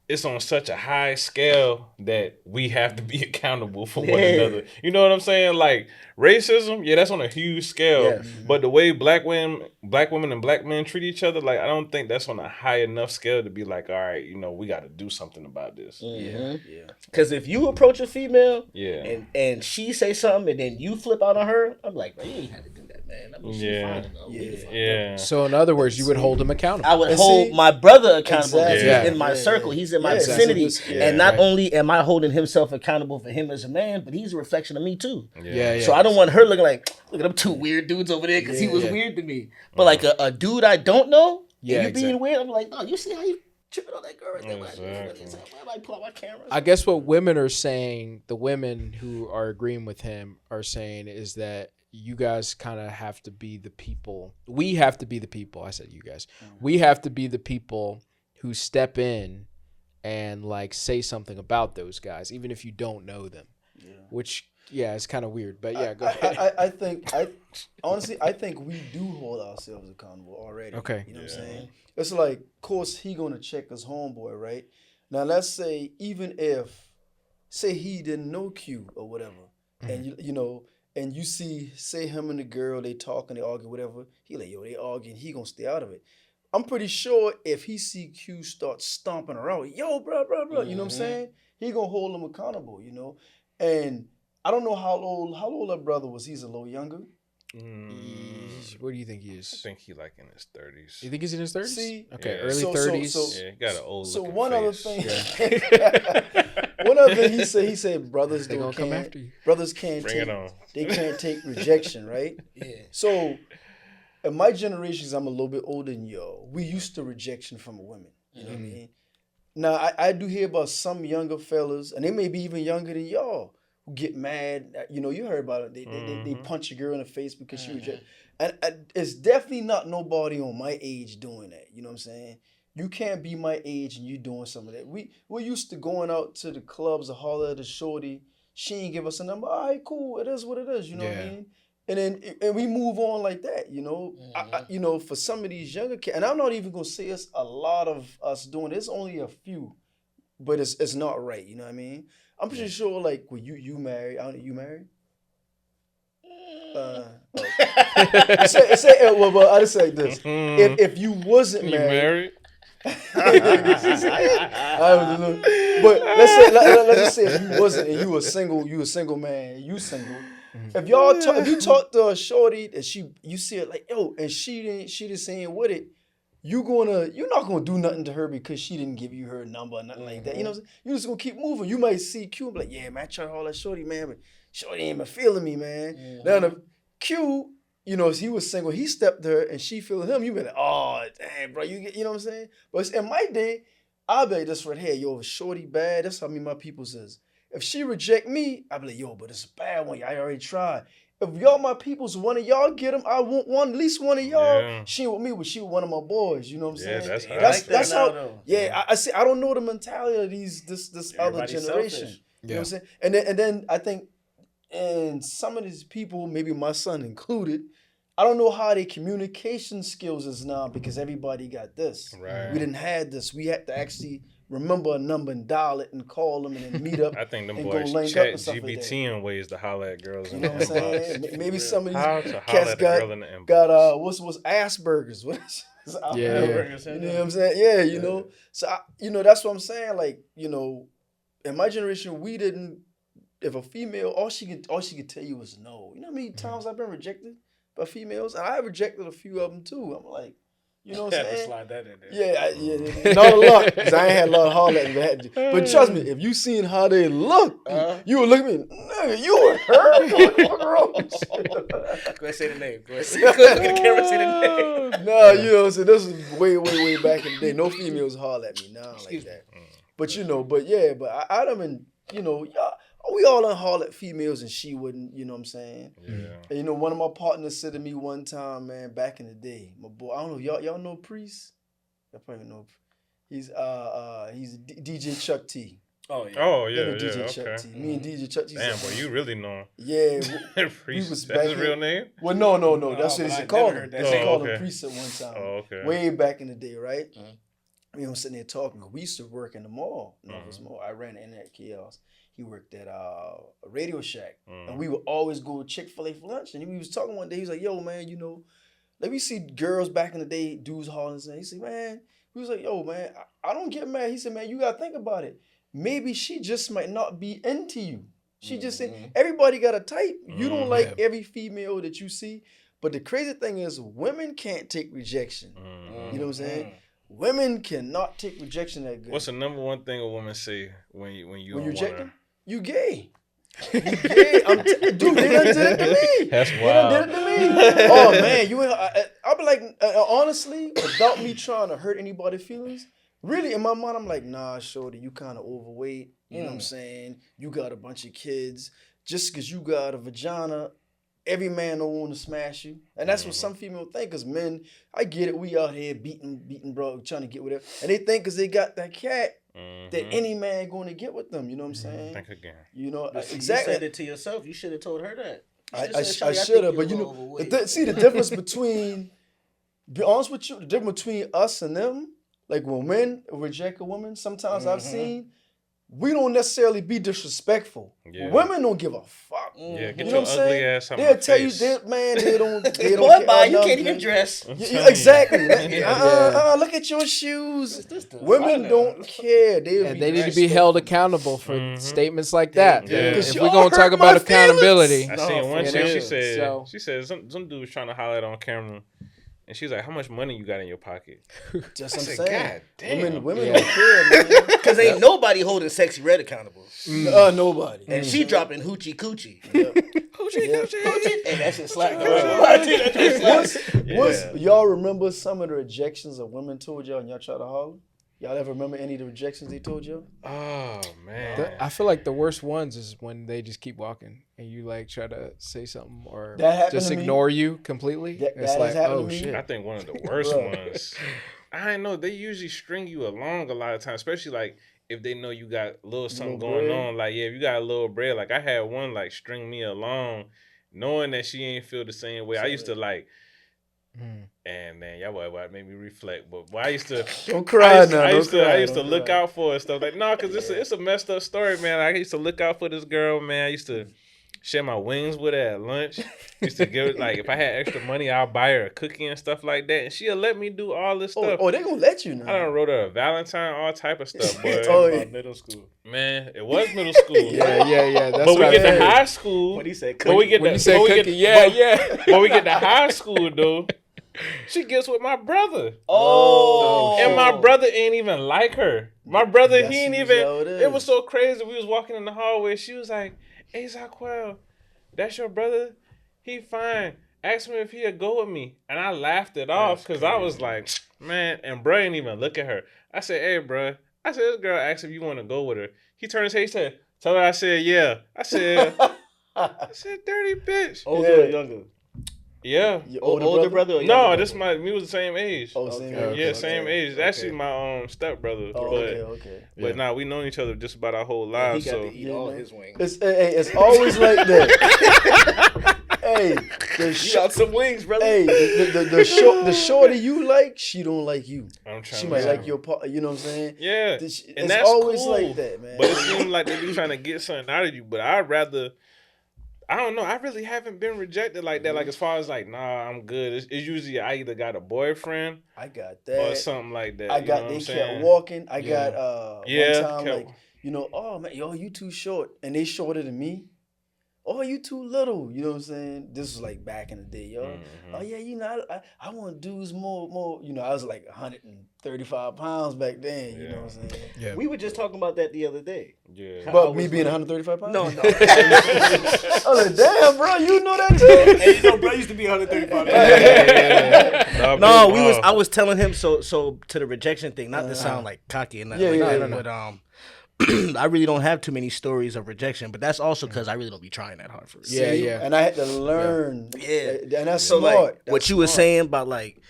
it's on such a high scale that we have to be accountable for one another. You know what I'm saying? Like racism, that's on a huge scale. But the way black women and black men treat each other, like I don't think that's on a high enough scale to be like, all right, you know, we got to do something about this. Because if you approach a female, and she say something, and then you flip out on her, I'm like, you ain't had to do that, man. I mean, she's fine enough. So in other words, you would hold him accountable. I would hold my brother accountable. He's in my circle. He's in my vicinity. And not only am I holding himself accountable for him as a man, but he's a reflection of me too. So I don't want her looking like, look at them two weird dudes over there because he was weird to me. But like a dude I don't know, and you being weird, I'm like, oh, you see how you tripping on that girl right there? I might pull out my camera. I guess what women are saying, the women who are agreeing with him are saying, is that you guys kind of have to be the people. We have to be the people. I said you guys. We have to be the people who step in and like say something about those guys, even if you don't know them. Which it's kind of weird, but go ahead. I honestly think we do hold ourselves accountable already. Okay. You know what I'm saying? It's like, of course, he gonna check his homeboy, right? Now let's say even if, say he didn't know Q or whatever, and you know, and you see, say him and the girl, they talking, they argue, whatever. He like, yo, they arguing. He gonna stay out of it. I'm pretty sure if he see Q start stomping around, yo, bro, you know what I'm saying? He gonna hold him accountable, you know. And I don't know how old that brother was. He's a little younger. What do you think he is? I think he like in his 30s. You think he's in his 30s? See? Okay, Yeah. early So- 30s. Yeah, he got an old So looking one other face. thing, one other thing he said, brothers They don't gonna come can't, after you. brothers can't Bring take, it on. they can't take rejection, right? Yeah. So, in my generations, I'm a little bit older than y'all. We used to rejection from women. You know what I mean? Now, I do hear about some younger fellas, and they may be even younger than y'all, who get mad. You know, you heard about it. They punch a girl in the face because she rejected. And it's definitely not nobody on my age doing that. You know what I'm saying? You can't be my age and you doing some of that. We're used to going out to the clubs, a holler at the shorty. She ain't give us a number. All right, cool. It is what it is. You know what I Yeah. mean? And we move on like that, you know. You know, for some of these younger kids, and I'm not even gonna say it's a lot of us doing it. It's only a few, but it's not right. You know what I mean? I'm pretty sure, like, when you married, you married? Well, I just say this: if you wasn't You married, married? but let's just say if you wasn't and you a single man, you single. If if you talk to a shorty and you see it like, yo, and she didn't saying with it, you're not gonna do nothing to her because she didn't give you her number or nothing like that. You know what I'm saying? You're just gonna keep moving. You might see Q and be like, yeah, man, I tried to hold that shorty, man, but shorty ain't even feeling me, man. Now the Q, you know, he was single, he stepped to her and she feeling him, you be like, oh damn, bro, you know what I'm saying? But in my day, I'll be like this right here, yo, if shorty bad, that's how my people says. If she reject me, I'll be like, yo, but it's a bad one. I already tried. If y'all my peoples, one of y'all get them, I want at least one of y'all. Yeah. She ain't with me, but she with one of my boys. You know what I'm Yeah, saying? that's how- That's now, how. though. Yeah, I see. I don't know the mentality of this other Everybody's generation. selfish. You know what I'm saying? And then I think, and some of these people, maybe my son included, I don't know how their communication skills is now because everybody got this. Right. We didn't have this. We had to actually remember a number and dial it and call them and then meet up. I think them and boys go link up chat and stuff like that. GBT in ways to holler at girls You in know the what I'm saying? inbox. Maybe some of these How to holler cats at a girl in the inbox. got what's Asperger's? What is Yeah. You know what I'm saying? Yeah, you know. So you know that's what I'm saying. Like, you know, in my generation, we didn't. If a female, all she could tell you was no. You know how many times I've been rejected by females, and I rejected a few of them too. I'm like, you know what I'm Had to saying? slide that in there. Yeah, not a lot, because I ain't had a lot of holler at me. But trust me, if you seen how they look, you would look at me, nigga, you were hurt. What the fuck wrong with you? Go ahead, say the name. Go ahead. Look at the camera, say the name. Nah, you know what I'm saying? This is way back in the day. No females holler at me now like that. But you know, but I done been, you know, we all done holler at females and she wouldn't, you know what I'm saying? Yeah. And you know, one of my partners said to me one time, man, back in the day, my boy, I don't know, y'all know Priest? Y'all probably know. He's DJ Chuck T. Oh, yeah. Oh, You yeah, know yeah, DJ Chuck okay. T. Me and DJ Chuck T. Damn, said, boy, you really know yeah, him. we was That's his back real in- name? well, no, that's but what I they never called him. heard that They name. called Oh, him okay. Priest at one time. Oh, okay. Way back in the day, right? Mhm. We was sitting there talking. We used to work in the mall, Northwest Mall. I ran the internet kiosk. He worked at a Radio Shack, and we would always go to Chick-fil-A for lunch. And we was talking one day. He was like, "Yo, man, you know, let me see girls back in the day, dudes hollering." He said, "Man," he was like, "Yo, man, I don't get mad." He said, "Man, you gotta think about it. Maybe she just might not be into you. She just said everybody got a type. You don't like every female that you see." But the crazy thing is, women can't take rejection. You know what I'm saying? Women cannot take rejection that good. What's the number one thing a woman say when you when you don't reject want them? her? You gay. You gay. Dude, they done did it to me. That's They wild. done did it to me. Oh man, you. I'll be like, honestly, without me trying to hurt anybody's feelings. Really, in my mind, I'm like, nah, shorty, you kind of overweight. You know what I'm saying? You got a bunch of kids. Just because you got a vagina, every man don't want to smash you. And that's what some females think. Because men, I get it. We out here beating, bro, trying to get with it. And they think because they got that cat, that any man going to get with them. You know what I'm saying? Think again. You know, But see, exactly. You said it to yourself. You should have told her that. I should have, but you know, see the difference between, be honest with you, the difference between us and them, like when men reject a woman, sometimes I've seen, we don't necessarily be disrespectful. Yeah. Women don't give a fuck. Yeah, get You know your what I'm ugly saying? ass out They'll my tell you, face. they don't Boy, care. bye, Oh, you no, can't even man. dress. Exactly. Yeah. Look at your shoes. This the Women designer. don't care. And they need to be held accountable for statements like that. Yeah. If You we're all gonna talk hurt about my accountability, feelings. I seen one you chick. know, She said, so- some dude was trying to holler at on camera, and she was like, "How much money you got in your pocket?" Just what I'm said, saying. God damn. Women Yeah. don't care, man. Because ain't nobody holding Sexy Red accountable. Nobody. And she dropping hoochie coochie. Hoochie Coochie. And that shit slack. Y'all remember some of the rejections of women told y'all and y'all try to holler? Y'all ever remember any of the rejections they told y'all? Oh man, I feel like the worst ones is when they just keep walking and you like try to say something or That happened just to me. ignore you completely. That It's has like, happened oh to me. shit. I think one of the worst Bro. ones. I know they usually string you along a lot of times, especially like if they know you got a little something Little going bread. on. Like, yeah, if you got a little bread, like I had one like string me along, knowing that she ain't feel the same way. I used to like, and man, y'all boy made me reflect. But boy, I used to Don't cry now. I Don't used to cry, look don't cry. out for her and stuff. Like, no, because it's a messed up story, man. I used to look out for this girl, man. I used to share my wings with her at lunch. Used to give it, like, if I had extra money, I'll buy her a cookie and stuff like that. And she'll let me do all this stuff. Oh, they gonna let you I know. done wrote her a Valentine, all type of stuff, boy. Oh, yeah. Middle school. Man, it was middle school. Yeah. That's But we what get I to think. high school. When he said But we get When to, you say but we cookie, get, yeah. But we get to high school, though. She gets with my brother. Oh. And my brother ain't even like her. My brother, That's he ain't usually even. how it It was is. so crazy. We was walking in the hallway. She was like, "Hey, Zaquel, that's your brother? He fine. Ask him if he'll go with me." And I laughed it off because I was like, man, and bro ain't even look at her. I said, "Hey, bro." I said, "This girl asked if you want to go with her." He turned his head. He said, "Tell her I said yeah." I said, "Dirty bitch." Older Yeah. or younger? Yeah. Your Older brother or younger No, brother? this we was the same age. Oh, same Okay. age. Yeah, Okay. same age. It's actually my step brother. Oh, but okay. but nah, we known each other just about our whole He lives. got So to eat all his wings. It's always like that. Hey, You got some wings, brother. hey, the shorty you like, she don't like you. I'm trying. She to might say- like your part. You know what I'm saying? Yeah, It's and that's always cool. like that, man. But it seems like they be trying to get something out of you. But I'd rather. I don't know. I really haven't been rejected like that. Like as far as like, nah, I'm good. It's usually I either got a boyfriend I got or that. something like that. I you know got. what They I'm kept saying? walking. I Yeah. got Yeah, one time kept- like oh man, yo, you too short, and they shorter than me. Oh, you too little. You know what I'm saying? This was like back in the day, yo. Mhm. Oh yeah, you know, I want dudes more. You know, I was like 135 pounds back then. You know what I'm saying? Yeah. We were just talking about that the other day. Yeah. But I me was being like- 135 pounds? No. I was like, damn, bro, you know that too? Hey, you know, bro used to be 135. Nah, No, big I mouth. was telling him so to the rejection thing, not to sound like cocky and nothing Yeah, like yeah, that, yeah. but I really don't have too many stories of rejection, but that's also because I really don't be trying that hard for it. Yeah, yeah. And I had to learn. Yeah. And that's So smart. like That's what you were smart. saying about like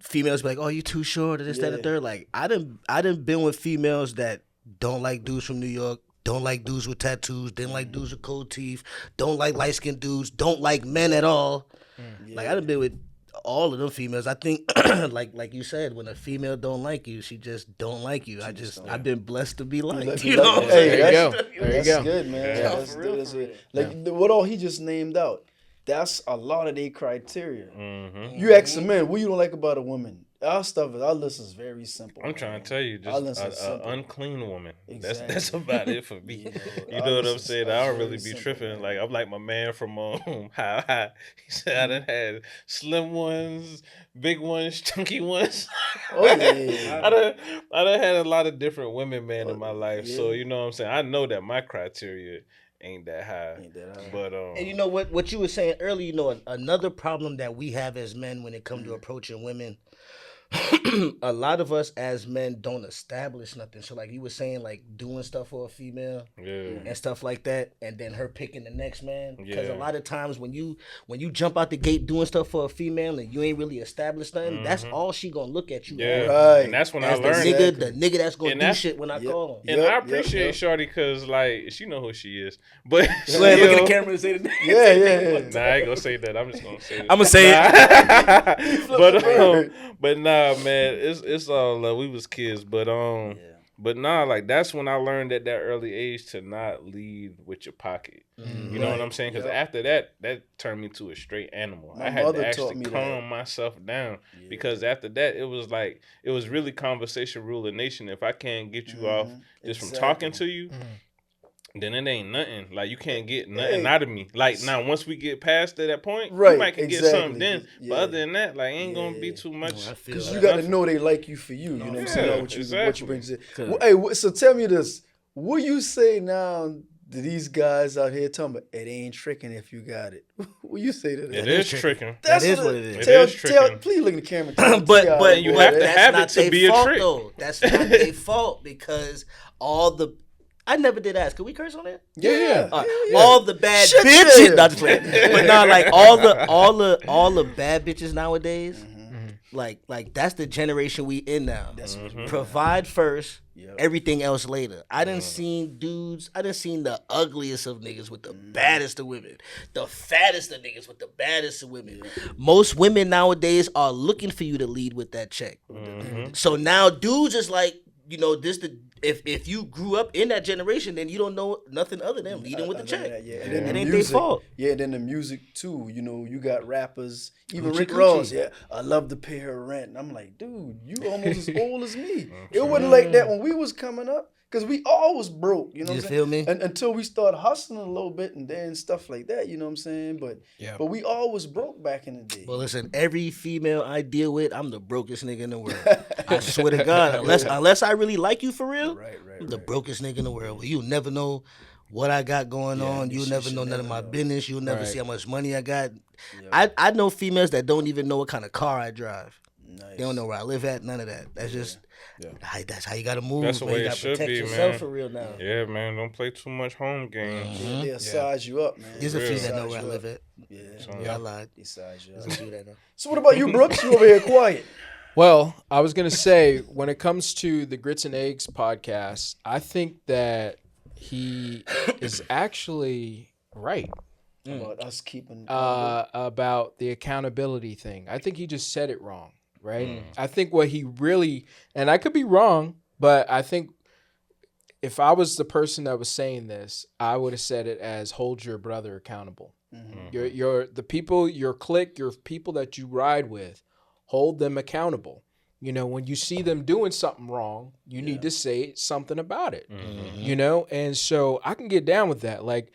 females be like, oh, you too short or this, that, and the Yeah. third. Like I done been with females that don't like dudes from New York, don't like dudes with tattoos, didn't like dudes with cold teeth, don't like light skinned dudes, don't like men at all. Like I done been with all of them females. I think like you said, when a female don't like you, she just don't like you. I've been blessed to be liked. You know what I'm Hey, saying? There you go. that's, There you that's go. good, man. Yeah. That's, For real, that's for good. real. Like what all he just named out, that's a lot of their criteria. Mhm. You ask a man, what you don't like about a woman? Our list is very simple. I'm trying to tell you, Our just list is a simple. unclean woman. Exactly. That's about it for me. You know, You our know what list I'm is saying? I don't very really be simple, tripping. man. Like I'm like my man from how he said I done had slim ones, big ones, chunky ones. Oh, yeah. I done had a lot of different women, man, in my life. So yeah. you know what I'm saying? I know that my criteria ain't that high. Ain't that high. But And you know what you were saying earlier, you know, another problem that we have as men when it comes to approaching women, a lot of us as men don't establish nothing. So like you were saying, like doing stuff for a female yeah. and stuff like that, and then her picking the next man. Because Yeah. a lot of times when you jump out the gate doing stuff for a female and you ain't really established nothing, that's all she gonna look at you Yeah. as. Right. And that's when I As the learned nigga, Exactly. the nigga that's gonna And do that's- shit when I Yep. call him. And Yep, I yep, appreciate yep. Shorty because like she know who she is. But Go ahead, look at still- the camera and say the name. Yeah. Nah, I ain't gonna say that. I'm just gonna say it. I'ma say it. the bird. But nah, man, it's all love. We was kids, but But nah, like that's when I learned at that early age to not lead with your pocket. You know what I'm saying? Because after that turned me to a straight animal. My I had mother to taught actually me calm that. myself down because after that it was really conversation rule the nation. If I can't get you off just from talking to you, then it ain't nothing. Like you can't get nothing out of me. Like now, once we get past that point, you might can get something then. But other than that, like ain't gonna be too much. Because you got to know they like you for you. You know what I'm saying? What you bring to Well, hey, so tell me this. What you say now to these guys out here talking about it ain't tricking if you got it? What you say to that? It is tricking. That is what it is. It is tricking. Please look in the camera. Tell But you have to that's have it not to their be a fault, trick. though. That's not their fault because all the. I never did ask. Could we curse on that? Yeah. All the bad Shit, bitches. yeah. Not just playing. But not like all the bad bitches nowadays. Like that's the generation we in now. That's what Provide first, Yep. everything else later. I done seen dudes. I done seen the ugliest of niggas with the baddest of women, the fattest of niggas with the baddest of women. Most women nowadays are looking for you to lead with that check. So now dudes is like, you know, if you grew up in that generation, then you don't know nothing other than leading with the check. Yeah. It And then ain't the their music, fault. Yeah, and then the music too. You know, you got rappers, even Gucci, Rick Gucci. Ross. Yeah, I love to pay her rent. And I'm like, dude, you almost as old as me. It wasn't like that when we was coming up. Because we always broke, you know You what I'm feel saying? me? And until we started hustling a little bit and then stuff like that, you know what I'm saying? But we always broke back in the day. Well, listen, every female I deal with, I'm the brokest nigga in the world. I swear to God, unless I really like you for real, I'm the brokest nigga in the world. You'll never know what I got going on. You'll never know none of my business. You'll never see how much money I got. I know females that don't even know what kind of car I drive. They don't know where I live at. None of that. That's just that's how you gotta move. That's the man. way You it gotta should protect be, yourself man. for real now. Yeah, man. Don't play too much home games. They'll size you up, man. There's a few Real. that know where I live at. Yeah. I lied. They size you There's up. a few that know. So what about you, Brooks? You over here quiet. Well, I was gonna say when it comes to the Grits and Eggs podcast, I think that he is actually right About us keeping about the accountability thing. I think he just said it wrong, right? I think what he really, and I could be wrong, but I think if I was the person that was saying this, I would have said it as hold your brother accountable. Your the people, your clique, your people that you ride with, hold them accountable. You know, when you see them doing something wrong, you need to say something about it. You know, and so I can get down with that. Like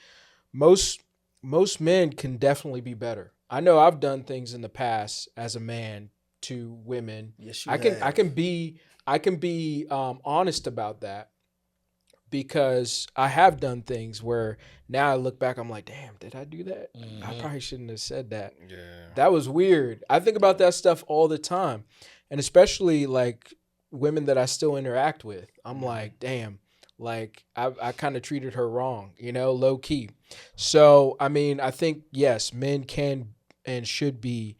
most men can definitely be better. I know I've done things in the past as a man to women. Yes, you I can be honest about that because I have done things where now I look back, I'm like, damn, did I do that? I probably shouldn't have said that. Yeah. That was weird. I think about that stuff all the time. And especially like women that I still interact with. I'm like, damn, like I kind of treated her wrong, you know, low key. So, I mean, I think, yes, men can and should be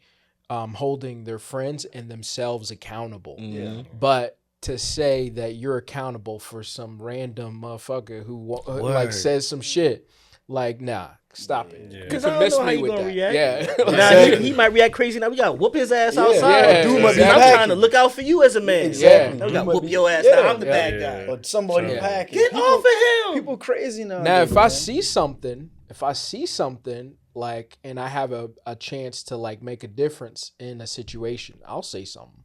holding their friends and themselves accountable. But to say that you're accountable for some random motherfucker who like says some shit, like, nah, stop it. Because I don't know how you gonna react. Yeah. Now he might react crazy. Now we gotta whoop his ass outside. Yeah, Dude might be I'm packing. trying to look out for you as a man. Exactly. Now we Dude gotta might whoop be- your ass. yeah. Now I'm the bad guy. Or somebody packing. Get off of him. People crazy now. Now, if I see something like, and I have a chance to like make a difference in a situation, I'll say something.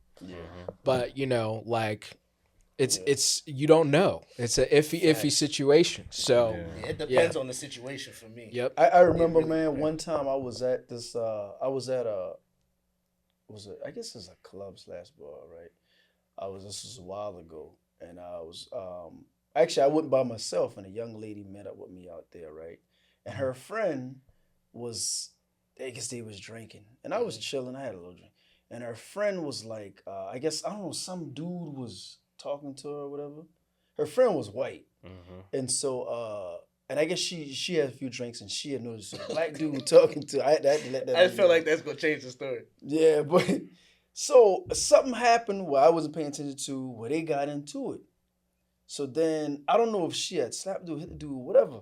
But you know, like, it's you don't know. It's a iffy situation. So It depends on the situation for me. yep. I remember, man, one time I was at this, I guess it's a club / bar, right? This was a while ago, and I was, actually I went by myself, and a young lady met up with me out there, right? And her friend I guess they was drinking, and I was chilling, I had a little drink, and her friend was like, I guess, I don't know, some dude was talking to her or whatever. Her friend was white, and so, and I guess she had a few drinks and she had noticed a black dude talking to her. I had to let that. I just feel like that's gonna change the story. Yeah, but so something happened where I wasn't paying attention to where they got into it. So then I don't know if she had slapped dude, hit the dude, whatever.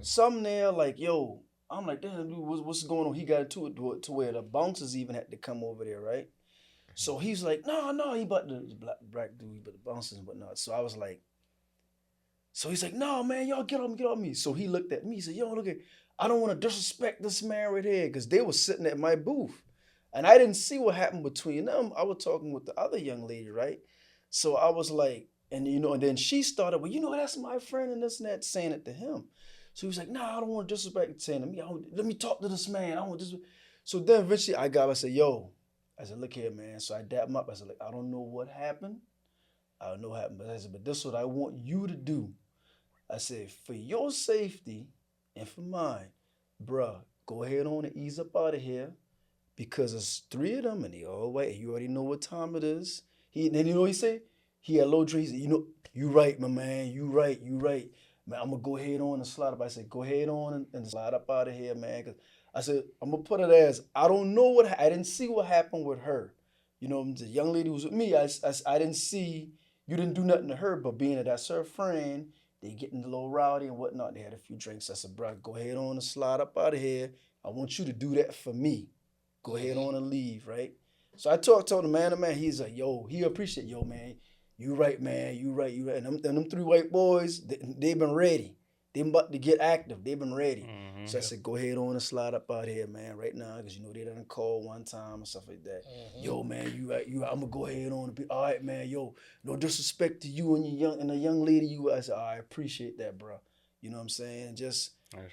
Something there like, yo, I'm like, damn, dude, what's going on? He got into it to where the bouncers even had to come over there, right? So he's like, no, he about the black dude, but the bouncers and whatnot. So I was like, So he's like, no, man, y'all get on me. So he looked at me. He said, yo, look at, I don't want to disrespect this man right here. Because they were sitting at my booth. And I didn't see what happened between them. I was talking with the other young lady, right? So I was like, and and then she started, well, that's my friend and this and that, saying it to him. So he was like, nah, I don't want to disrespect saying to me. Let me talk to this man. I don't want this. So then eventually I said, yo, I said, look here, man. So I dapped him up. I said, like, I don't know what happened. I don't know what happened. But I said, but this is what I want you to do. I said, for your safety and for mine, bruh, go ahead on and ease up out of here. Because it's 3 of them and they all white. You already know what time it is. Then you know what he said? He had low drink. He said, you right, my man. You right. Man, I'm going to go ahead on and slide up. I said, go ahead on and slide up out of here, man. Cause I said, I'm going to put it as, I don't know I didn't see what happened with her. The young lady who was with me, I didn't see, you didn't do nothing to her, but being that that's her friend, they getting a little rowdy and whatnot. They had a few drinks. I said, bro, go ahead on and slide up out of here. I want you to do that for me. Go ahead on and leave, right? So I talked to the man. He's like, yo, he appreciate, yo, man. You right, man. You right. And them 3 white boys, they've been ready. They about to get active. They've been ready. Mm-hmm. So I said, go ahead on and slide up out here, man, right now, because they done called one time and stuff like that. Mm-hmm. Yo, man, you right. I'm gonna go ahead on and be all right, man. Yo, no disrespect to you and the young lady. I said, I appreciate that, bro. You know what I'm saying?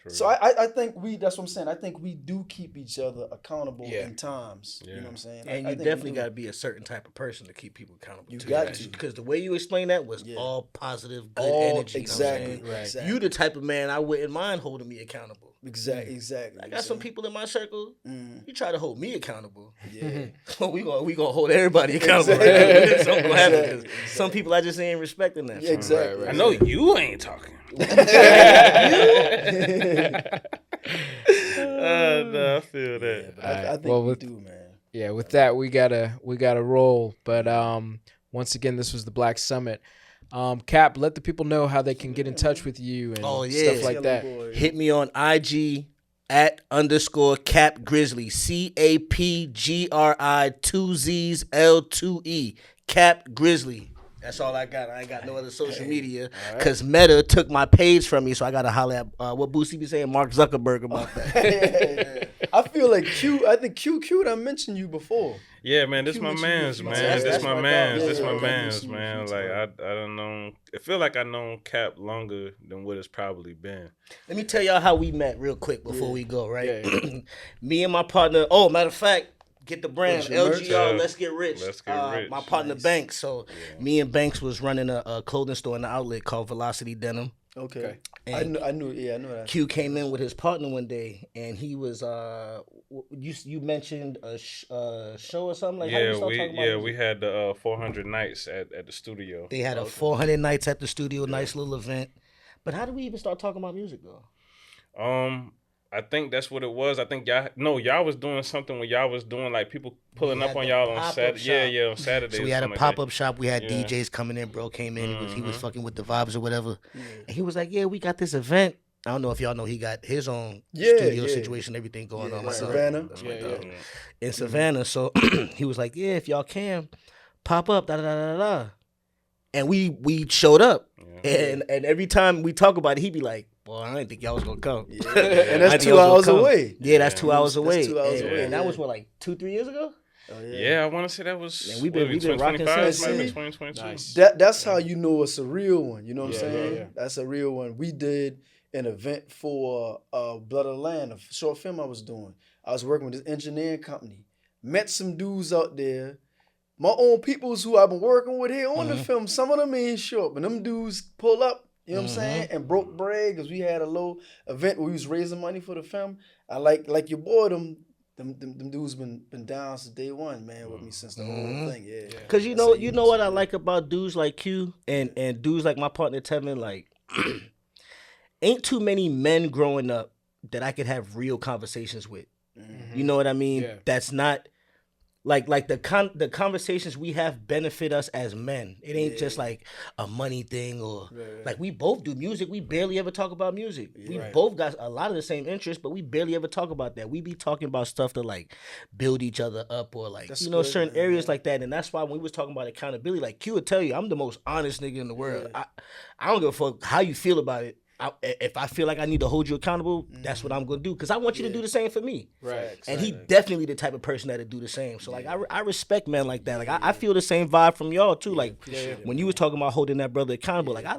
So I think that's what I'm saying. I think we do keep each other accountable in times. Yeah. You know what I'm saying? And you definitely got to be a certain type of person to keep people accountable. You got to. Because the way you explained that was all positive, good energy. Exactly. You know exactly. You the type of man I wouldn't mind holding me accountable. Exactly. I got some people in my circle. You try to hold me accountable. Yeah. we gonna hold everybody accountable. Exactly. Right? Something gonna happen. Exactly. Some people I just ain't respecting that. Yeah, exactly. I know you ain't talking. No, I feel that. I think we do, man. Yeah, with that we gotta roll. But once again, this was the Black Summit. Cap, let the people know how they can get in touch with you and stuff like that. Hit me on IG @_Cap Grizzly, CAPGRI 2 Z's L2E, Cap Grizzly. That's all I got. I ain't got no other social media because Meta took my page from me, so I got to holler at what Boosie be saying, Mark Zuckerberg about that. I feel like I think Q, I mentioned you before. Yeah, man, this my man's, man. This my man's, man. Like, I don't know. It feel like I known Cap longer than what it's probably been. Let me tell y'all how we met real quick before we go, right? Yeah. Me and my partner, matter of fact, get the brand, LGR, Let's Get Rich. Let's Get Rich. My partner, Banks. So me and Banks was running a clothing store in the outlet called Velocity Denim. Okay. And I knew that. Q came in with his partner one day, and he was, you mentioned a show or something? Like, we had the 400 nights at the studio. They had a 400 nights at the studio, nice little event. But how did we even start talking about music, though? I think that's what it was. I think y'all was doing something where y'all was doing like people pulling up on y'all on Saturday. Yeah, on Saturday. So we had a pop-up shop. We had DJs coming in. Bro came in. He was fucking with the vibes or whatever. Yeah. And he was like, yeah, we got this event. I don't know if y'all know he got his own studio situation, everything going on. Savannah. In Savannah. So he was like, yeah, if y'all can, pop up, da-da-da-da-da. And we showed up. Yeah. And every time we talk about it, he'd be like, well, I didn't think y'all was gonna come. Yeah. And that's 2 hours away. Yeah, that's 2 hours away. 2 hours away. And that was what, like 2-3 years ago? Oh, yeah, I want to say that was. And we've been rocking since 2022. Nice. That's how you know it's a real one. You know what I'm saying? Yeah. That's a real one. We did an event for Blood of the Land, a short film I was doing. I was working with this engineering company. Met some dudes out there. My own peoples who I've been working with here on the film. Some of them ain't short, but them dudes pull up. You know what I'm saying? And broke bread because we had a little event where we was raising money for the film. I like your boy, them dudes been down since day one, man, with me since the whole thing. Yeah. Because you know what I like about dudes like Q and dudes like my partner Tevin, like ain't too many men growing up that I could have real conversations with. You know what I mean? Yeah. That's not like the conversations we have benefit us as men. It ain't just like a money thing or like we both do music. We barely ever talk about music. We both got a lot of the same interests, but we barely ever talk about that. We be talking about stuff to like build each other up or like certain areas like that. And that's why when we was talking about accountability, like Q would tell you, I'm the most honest nigga in the world. I don't give a fuck how you feel about it. If I feel like I need to hold you accountable, that's what I'm gonna do. Because I want you to do the same for me. Right. And he definitely the type of person that'll do the same. So like I respect men like that. Like I feel the same vibe from y'all too. Like when you was talking about holding that brother accountable, like I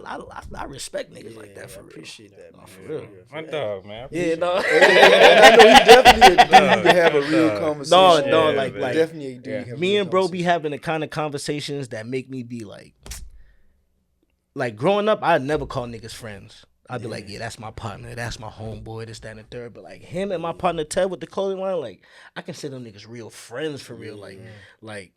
respect niggas like that for real. Appreciate that, man. For real. My dog, man. Yeah, no. I know he definitely a dude to have a real conversation. No, Yeah, like man. Definitely a dude. to have a me real and bro be conversation. having the kind of conversations that make me be like growing up, I'd never call niggas friends. I'd be like, yeah, that's my partner, that's my homeboy, this, that, and the third. But like him and my partner Ted with the clothing line, like I consider them niggas real friends for real. Like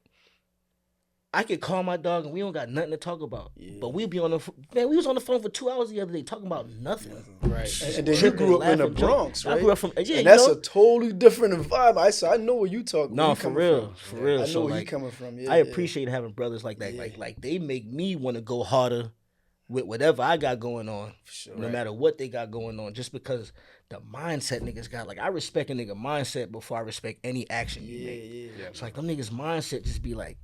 I could call my dog and we don't got nothing to talk about. But we'll be on the man. We was on the phone for 2 hours the other day talking about nothing. Right. And then you grew up in the Bronx, right? I grew up from and you that's know? a totally different vibe. I know where you talking. No, for real. I know So where he like, coming from. I appreciate having brothers like that. Like they make me want to go harder with whatever I got going on, no matter what they got going on, just because the mindset niggas got. Like I respect a nigga mindset before I respect any action you make. It's like them niggas mindset just be like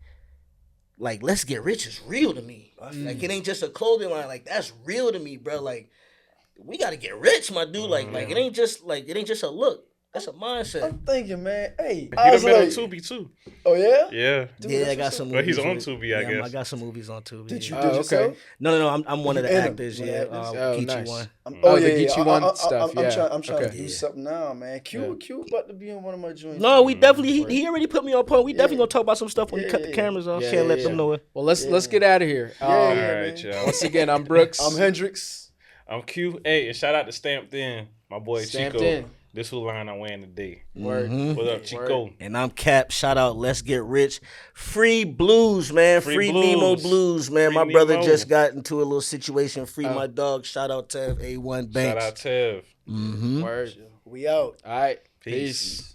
let's get rich is real to me. Like it ain't just a clothing line. Like that's real to me, bro. Like we gotta get rich, my dude. Like it ain't just a look. That's a mindset. I'm thinking, man. Hey, He I was done been on like, Tubi too. oh yeah. Yeah. Dude, Yeah, I that's got what's some up. Well, he's movies. on Tubi, I guess. I got some movies on Tubi. Did you yeah. did yourself? No. I'm one of the in 'em. actors. One of Yeah, the actors? Oh, Geechee nice. one. Oh the yeah, Geechee yeah. One stuff, yeah. I'm trying Okay. to do something now, man. Q about to be in one of my joints. No, we definitely he already put me on point. We definitely gonna talk about some stuff when we cut the yeah. cameras off. Yeah, Can't yeah, let them yeah. know it. Well, let's get out of here. Yeah, All yeah, right, man. y'all. Once again, I'm Brooks. I'm Hendricks. I'm Q. Hey, and shout out to Stamped In, my boy Stamped Chico. In. This who line I'm wearing today. Word. What up, Chico? And I'm Cap. Shout out. Let's get rich. Free blues, man. Free Blues. Nemo blues, man. Free My brother Nemo. just got into a little situation. Free my dog. Shout out to A1 Banks. Shout out Tev. Word. We out. All right. Peace. Peace.